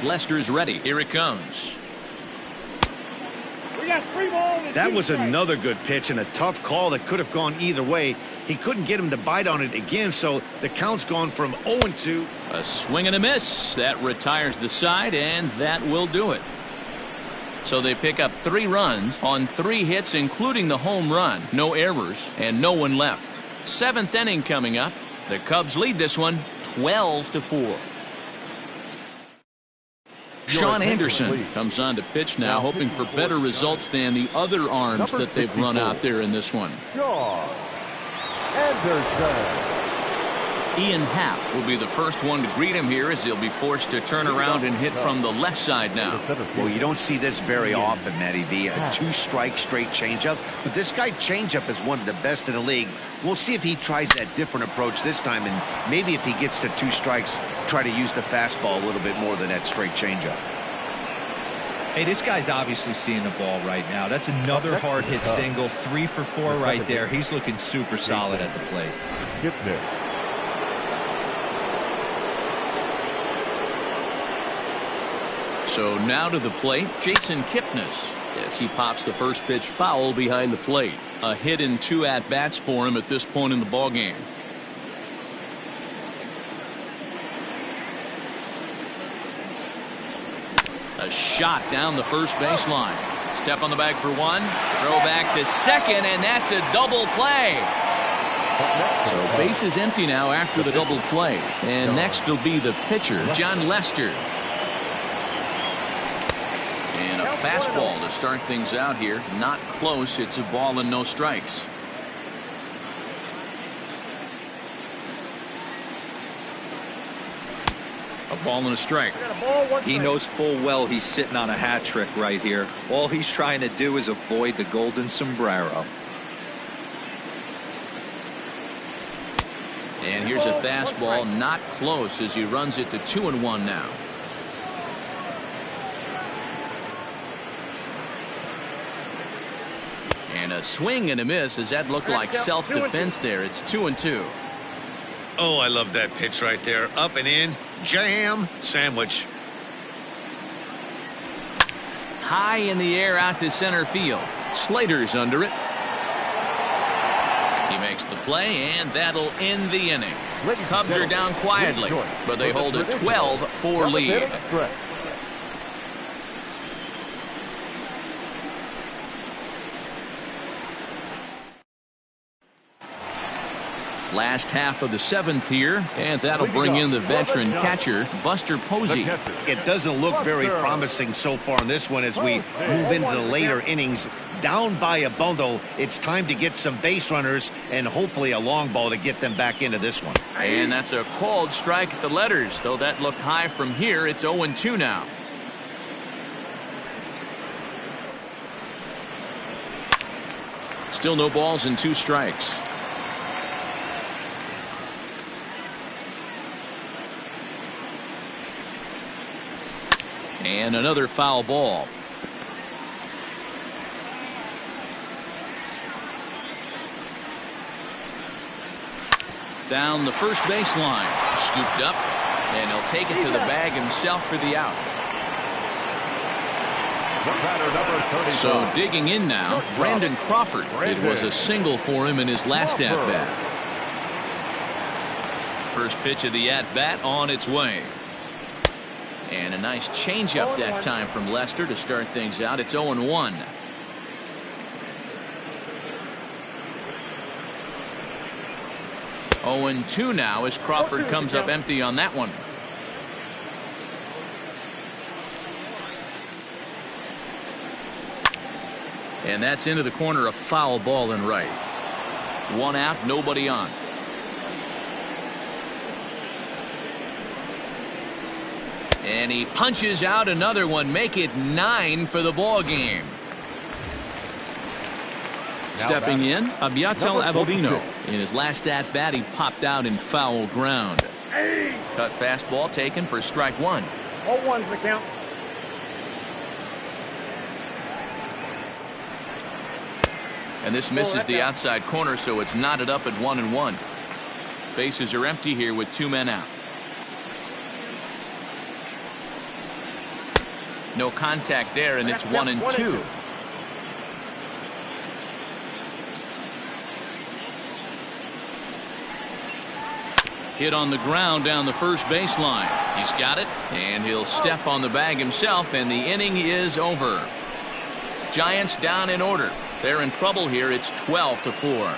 Lester's ready. Here it comes. We got 3 balls and That 2 was strikes. another good pitch and a tough call that could have gone either way. He couldn't get him to bite on it again, so the count's gone from 0-2. A swing and a miss. That retires the side, and that will do it. So they pick up 3 runs on 3 hits, including the home run. No errors, and no one left. 7th inning coming up. The Cubs lead this one 12-4. Sean Anderson comes on to pitch now, hoping for better results than the other arms that they've run out there in this one. Sean Anderson. Ian Happ will be the first one to greet him here, as he'll be forced to turn around and hit from the left side now. Well, you don't see this very often, Matty V. A 2-strike straight changeup. But this guy changeup is one of the best in the league. We'll see if he tries that different approach this time. And maybe if he gets to 2 strikes, try to use the fastball a little bit more than that straight changeup. Hey, this guy's obviously seeing the ball right now. That's another hard hit single. 3 for 4 right there. He's looking super solid at the plate. Kipnis. So now to the plate, Jason Kipnis, as he pops the first pitch foul behind the plate. A hit and 2 at-bats for him at this point in the ballgame. A shot down the first baseline. Step on the bag for 1, throw back to second, and that's a double play. So base is empty now after the double play. And next will be the pitcher, John Lester. And a fastball to start things out here. Not close. It's a ball and no strikes. Ball and a strike. He knows full well he's sitting on a hat trick right here. All he's trying to do is avoid the golden sombrero. And here's a fastball, not close, as he runs it to 2-1 now. And a swing and a miss, as that looked like self-defense there. It's 2-2. Oh, I love that pitch right there. Up and in, jam, sandwich. High in the air out to center field. Slater's under it. He makes the play, and that'll end the inning. Cubs are down quietly, but they hold a 12-4 lead. Last half of the 7th here, and that'll bring in the veteran catcher, Buster Posey. It doesn't look very promising so far in this one as we move into the later innings. Down by a bundle, it's time to get some base runners and hopefully a long ball to get them back into this one. And that's a called strike at the letters, though that looked high from here. It's 0-2 now. Still no balls and 2 strikes. And another foul ball. Down the first baseline. Scooped up. And he'll take it to the bag himself for the out. So digging in now, Brandon Crawford. It was a single for him in his last at-bat. First pitch of the at-bat on its way. And a nice changeup that time from Lester to start things out. It's 0-1. Oh, and 2 now as Crawford comes up empty on that one. And that's into the corner, a foul ball in right. 1 out, nobody on. And he punches out another one, make it 9 for the ball game. Stepping in, Abiatel Abelino. In his last at bat, he popped out in foul ground. Cut fastball taken for strike 1. 0-1's the count. And this misses the outside corner, so it's knotted up at 1-1. Bases are empty here with 2 men out. No contact there, and it's 1-2. Hit on the ground down the first baseline. He's got it, and he'll step on the bag himself, and the inning is over. Giants down in order. They're in trouble here. It's 12-4.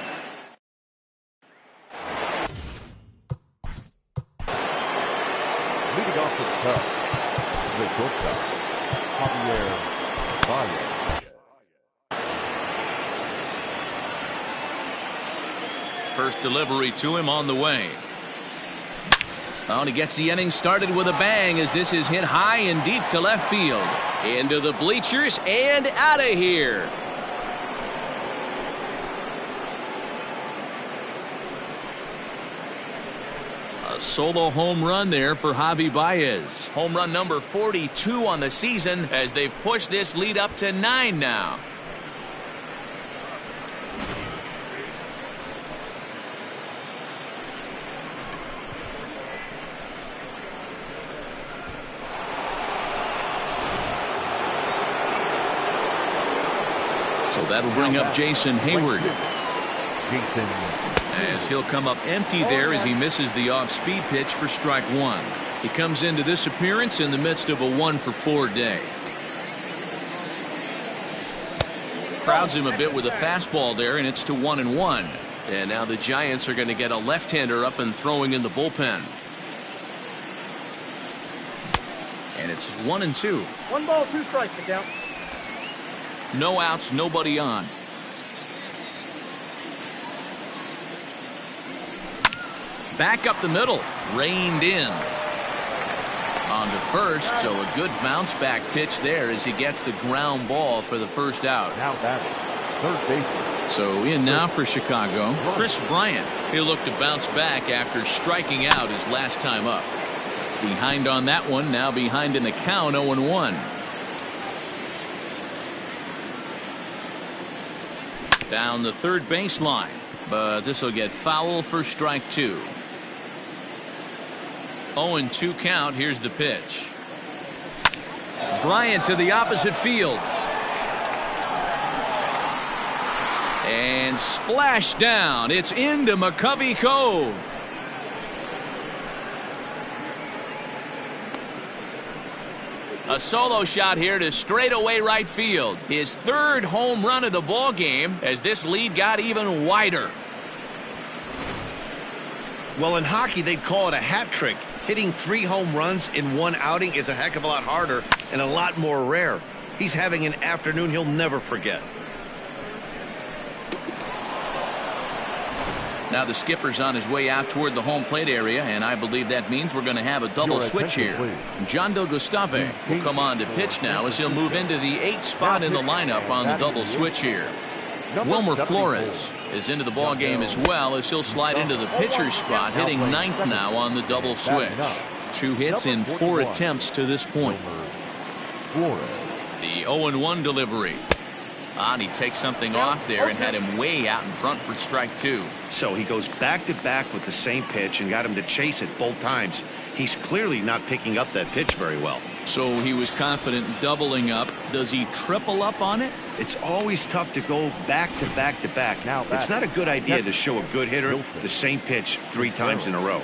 Leading off the Cubs, the shortstop, Javier Baez. First delivery to him on the way. Oh, and he gets the inning started with a bang as this is hit high and deep to left field. Into the bleachers and out of here. A solo home run there for Javi Baez. Home run number 42 on the season as they've pushed this lead up to 9 now. So that'll bring up Jason Hayward. As he'll come up empty there as he misses the off-speed pitch for strike 1. He comes into this appearance in the midst of a 1-for-4 day. Crowds him a bit with a fastball there, and it's to 1-1. And now the Giants are going to get a left-hander up and throwing in the bullpen. And it's 1-2. 1 ball, 2 strikes to count. No outs, nobody on. Back up the middle, reined in. on to first, so a good bounce back pitch there as he gets the ground ball for the first out. Now batting, third baseman. So in now for Chicago, Chris Bryant. He'll look to bounce back after striking out his last time up. Behind on that one, now behind in the count, 0-1. Down the third baseline, but this will get foul for strike two. 0-2 count. Here's the pitch. Bryant to the opposite field. And splash down. It's into McCovey Cove. A solo shot here to straightaway right field. His third home run of the ball game as this lead got even wider. Well, in hockey, they'd call it a hat trick. Hitting 3 home runs in one outing is a heck of a lot harder and a lot more rare. He's having an afternoon he'll never forget. Now the skipper's on his way out toward the home plate area, and I believe that means we're going to have a double switch here. John Del Gustave will come on to pitch now as he'll move into the 8th spot in the lineup on the double switch here. Wilmer Flores is into the ball game as well as he'll slide into the pitcher's spot, hitting 9th now on the double switch. 2 hits in 4 attempts to this point. The 0-1 delivery. And he takes something off there and had him way out in front for strike 2. So he goes back to back with the same pitch and got him to chase it both times. He's clearly not picking up that pitch very well. So he was confident doubling up. Does he triple up on it? It's always tough to go back to back to back. It's not a good idea to show a good hitter the same pitch 3 times in a row.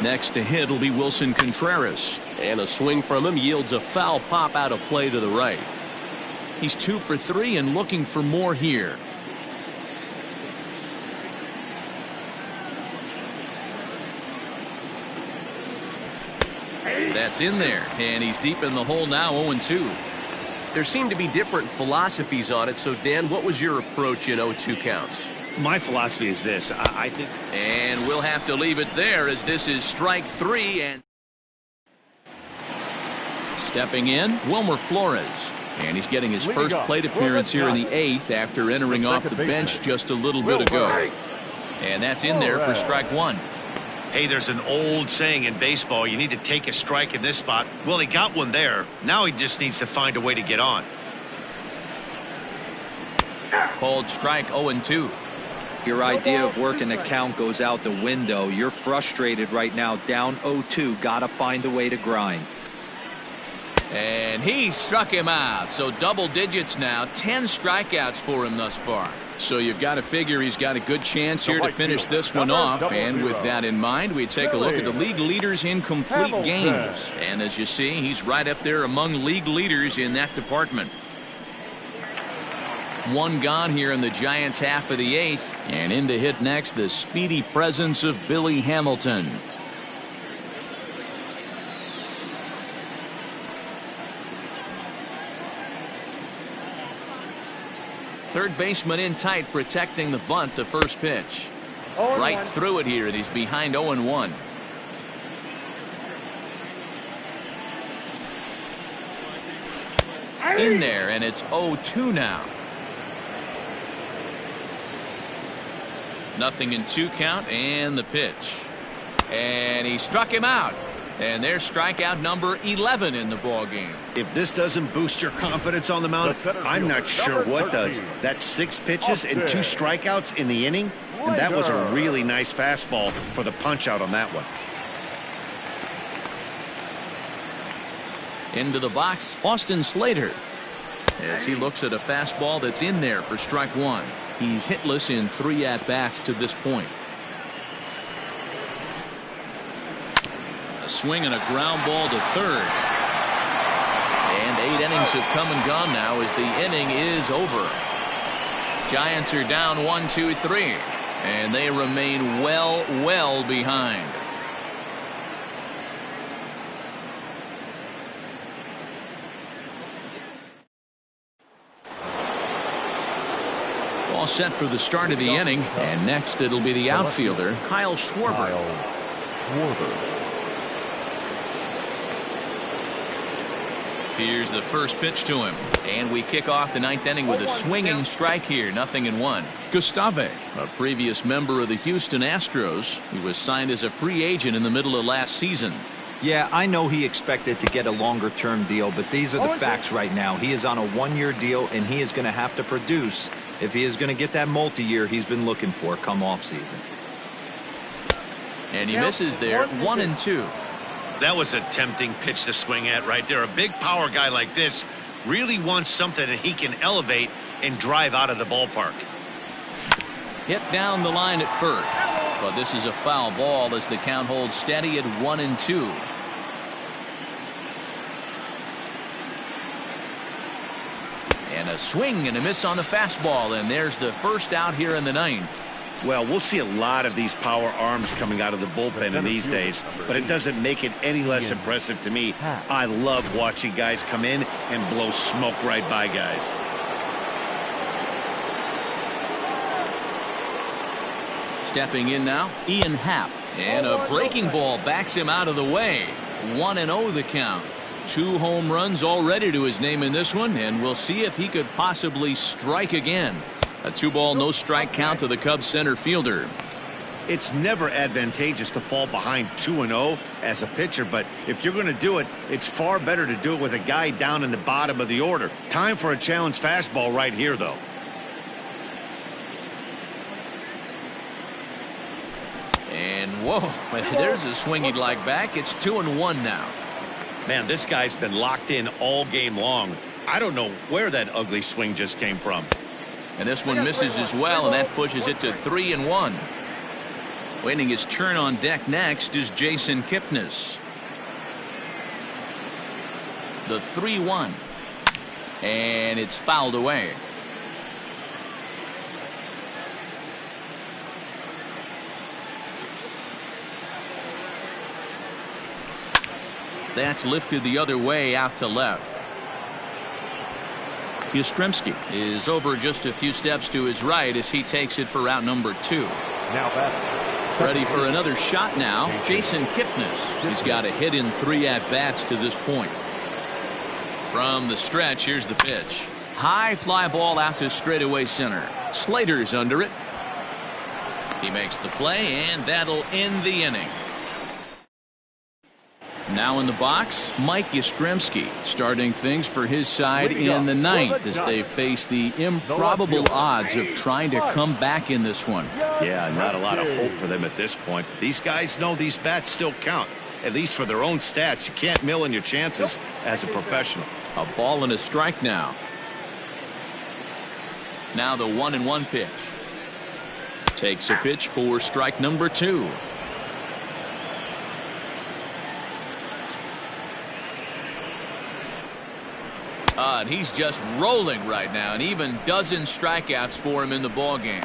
Next to hit will be Wilson Contreras. And a swing from him yields a foul pop out of play to the right. He's 2 for 3 and looking for more here. That's in there, and he's deep in the hole now, 0-2. There seem to be different philosophies on it, so Dan, what was your approach in 0-2 counts? My philosophy is this. I think. And we'll have to leave it there as this is strike 3. And stepping in, Wilmer Flores. And he's getting his first plate appearance here in the 8th after entering off the bench just a little bit ago. And that's in there for strike 1. Hey, there's an old saying in baseball, you need to take a strike in this spot. Well, he got one there. Now he just needs to find a way to get on. Called strike 0-2. Your idea of working the count goes out the window. You're frustrated right now, down 0-2. Gotta find a way to grind. And he struck him out. So double digits now. 10 strikeouts for him thus far. So you've got to figure he's got a good chance here to finish this one off. And with that in mind, we take a look at the league leaders in complete games. And as you see, he's right up there among league leaders in that department. 1 gone here in the Giants' half of the 8th. And in to hit next, the speedy presence of Billy Hamilton. Third baseman in tight, protecting the bunt, the first pitch. Right through it here, and he's behind 0-1. In there, and it's 0-2 now. Nothing in 2 count, and the pitch. And he struck him out. And there's strikeout number 11 in the ball game. If this doesn't boost your confidence on the mound, I'm not sure what does. That's 6 pitches and 2 strikeouts in the inning, and that was a really nice fastball for the punch out on that one. Into the box, Austin Slater, as he looks at a fastball that's in there for strike 1. He's hitless in 3 at-bats to this point. A swing and a ground ball to third. And 8 innings have come and gone now as the inning is over. Giants are down 1-2-3. And they remain well behind. set for the start of the inning, and next it'll be the outfielder, Kyle Schwarber. Here's the first pitch to him, and we kick off the ninth inning with a swinging strike here, 0-1. Gustave, a previous member of the Houston Astros, he was signed as a free agent in the middle of last season. Yeah, I know he expected to get a longer-term deal, but these are the facts right now. He is on a one-year deal, and he is going to have to produce if he is going to get that multi-year he's been looking for come off-season. And he misses there, 1-2. That was a tempting pitch to swing at right there. A big power guy like this really wants something that he can elevate and drive out of the ballpark. Hit down the line at first, but this is a foul ball as the count holds steady at 1-2. And a swing and a miss on the fastball, and there's the first out here in the ninth. Well, we'll see a lot of these power arms coming out of the bullpen in these days, but it doesn't make it any less impressive to me. I love watching guys come in and blow smoke right by guys. Stepping in now, Ian Happ. And a breaking ball backs him out of the way. 1-0 the count. 2 home runs already to his name in this one, and we'll see if he could possibly strike again. A 2-ball, no strike count to the Cubs center fielder. It's never advantageous to fall behind 2-0 as a pitcher, but if you're going to do it, it's far better to do it with a guy down in the bottom of the order. Time for a challenge fastball right here, though. And whoa, there's a swing he'd like back. It's 2-1 now. Man, this guy's been locked in all game long. I don't know where that ugly swing just came from. And this one misses as well, and that pushes it to 3-1. Waiting his turn on deck next is Jason Kipnis. The 3-1. And it's fouled away. That's lifted the other way out to left. Yastrzemski is over just a few steps to his right as he takes it for route number 2. Now back. Ready for another shot now, Jason Kipnis. He's got a hit in 3 at-bats to this point. From the stretch, here's the pitch. High fly ball out to straightaway center. Slater's under it. He makes the play, and that'll end the inning. Now in the box, Mike Yastrzemski starting things for his side in the ninth as they face the improbable odds of trying to come back in this one. Yeah, not a lot of hope for them at this point. But these guys know these bats still count, at least for their own stats. You can't mill in your chances as a professional. A ball and a strike now. Now the 1-1 pitch. Takes a pitch for strike number 2. And he's just rolling right now, and even dozen strikeouts for him in the ballgame.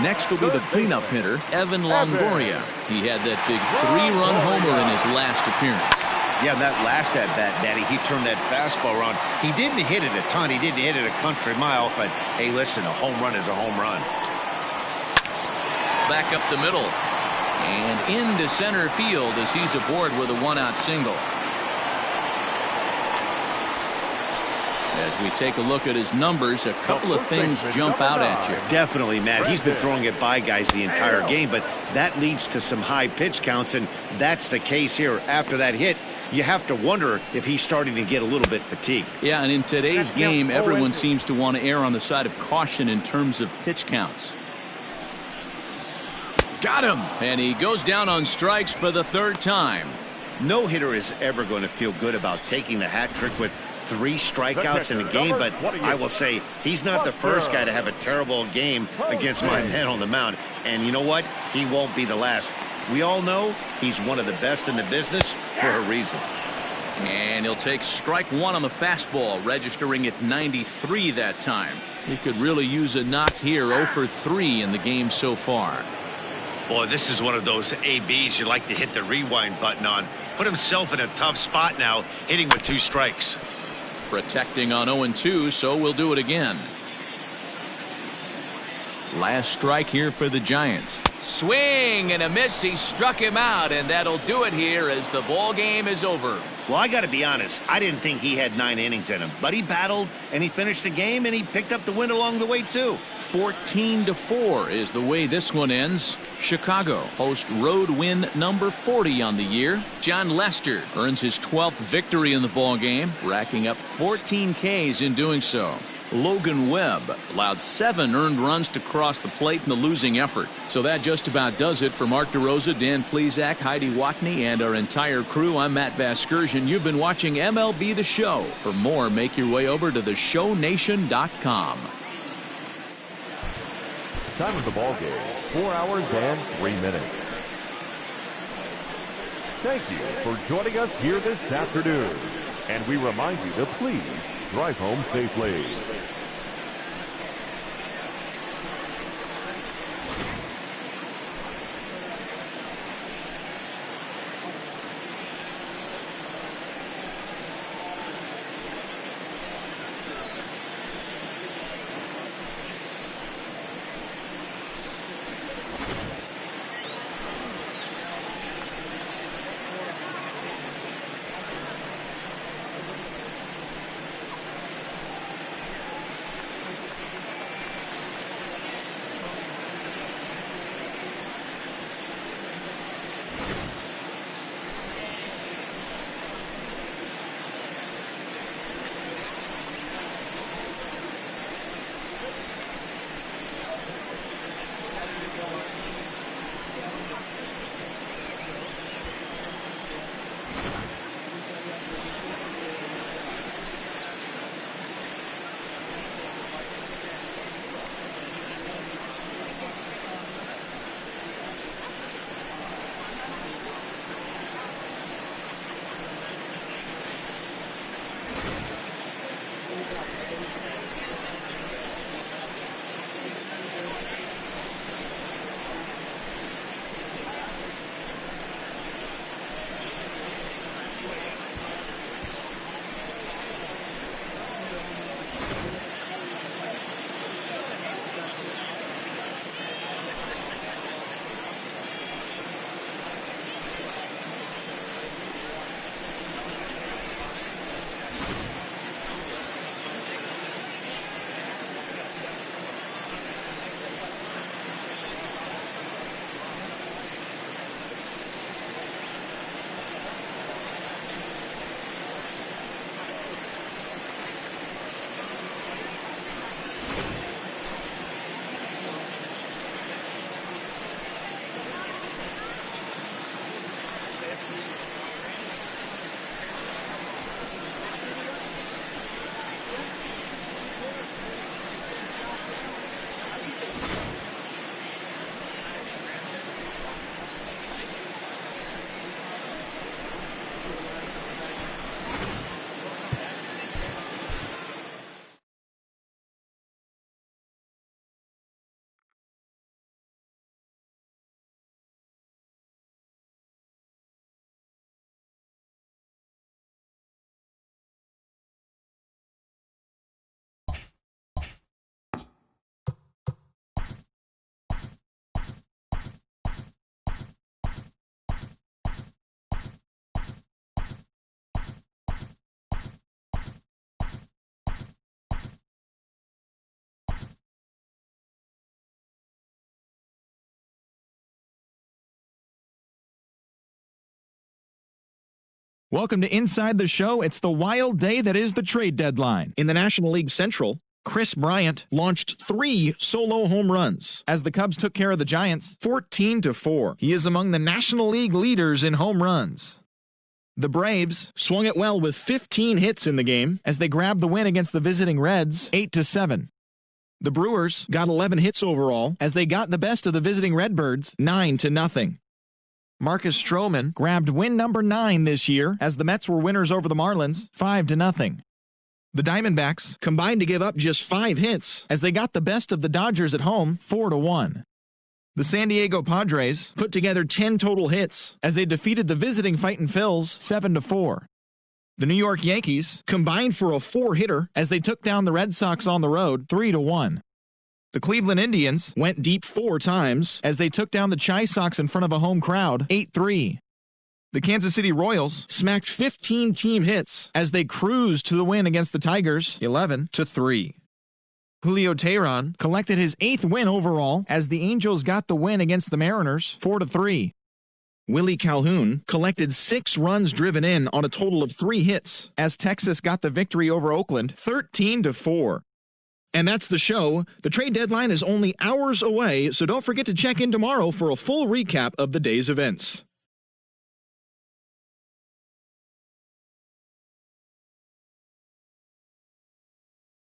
Next will be the cleanup hitter, Evan Longoria. He had that big 3-run homer in his last appearance. Yeah, that last at-bat, Daddy, he turned that fastball around. He didn't hit it a ton. He didn't hit it a country mile, but hey, listen, a home run is a home run. Back up the middle and into center field as he's aboard with a 1-out single. As we take a look at his numbers, a couple of things jump out at you. Definitely, Matt. He's been throwing it by guys the entire game, but that leads to some high pitch counts, and that's the case here. After that hit, you have to wonder if he's starting to get a little bit fatigued. Yeah, and in today's game, everyone seems to want to err on the side of caution in terms of pitch counts. Got him! And he goes down on strikes for the 3rd time. No hitter is ever going to feel good about taking the hat trick with 3 strikeouts in a game, but I will say he's not the first guy to have a terrible game against my man on the mound. And you know what? He won't be the last. We all know he's one of the best in the business for a reason. And he'll take strike 1 on the fastball, registering at 93 that time. He could really use a knock here. 0 for 3 in the game so far. Boy, this is one of those ABs you like to hit the rewind button on. Put himself in a tough spot now, hitting with 2 strikes. protecting on 0-2, so we'll do it again. Last strike here for the Giants. Swing and a miss. He struck him out, and that'll do it here as the ball game is over. Well, I got to be honest. I didn't think he had 9 innings in him, but he battled and he finished the game and he picked up the win along the way too. 14-4 is the way this one ends. Chicago host road win number 40 on the year. John Lester earns his 12th victory in the ball game, racking up 14 Ks in doing so. Logan Webb allowed 7 earned runs to cross the plate in the losing effort. So that just about does it for Mark DeRosa, Dan Plesac, Heidi Watney, and our entire crew. I'm Matt Vasgersian. You've been watching MLB The Show. For more, make your way over to theshownation.com. Time of the ball game, 4 hours and 3 minutes. Thank you for joining us here this afternoon. And we remind you to please drive home safely. Welcome to Inside the Show. It's the wild day that is the trade deadline. In the National League Central, Chris Bryant launched 3 solo home runs as the Cubs took care of the Giants 14-4. He is among the National League leaders in home runs. The Braves swung it well with 15 hits in the game as they grabbed the win against the visiting Reds 8-7. The Brewers got 11 hits overall as they got the best of the visiting Redbirds 9-0. Marcus Stroman grabbed win number 9 this year as the Mets were winners over the Marlins 5-0. The Diamondbacks combined to give up just 5 hits as they got the best of the Dodgers at home 4-1. The San Diego Padres put together 10 total hits as they defeated the visiting Fightin' Phils 7-4. The New York Yankees combined for a 4-hitter as they took down the Red Sox on the road 3-1. The Cleveland Indians went deep 4 times as they took down the Chi Sox in front of a home crowd 8-3. The Kansas City Royals smacked 15 team hits as they cruised to the win against the Tigers 11-3. Julio Teheran collected his 8th win overall as the Angels got the win against the Mariners 4-3. Willie Calhoun collected 6 runs driven in on a total of 3 hits as Texas got the victory over Oakland 13-4. And that's the show. The trade deadline is only hours away, so don't forget to check in tomorrow for a full recap of the day's events.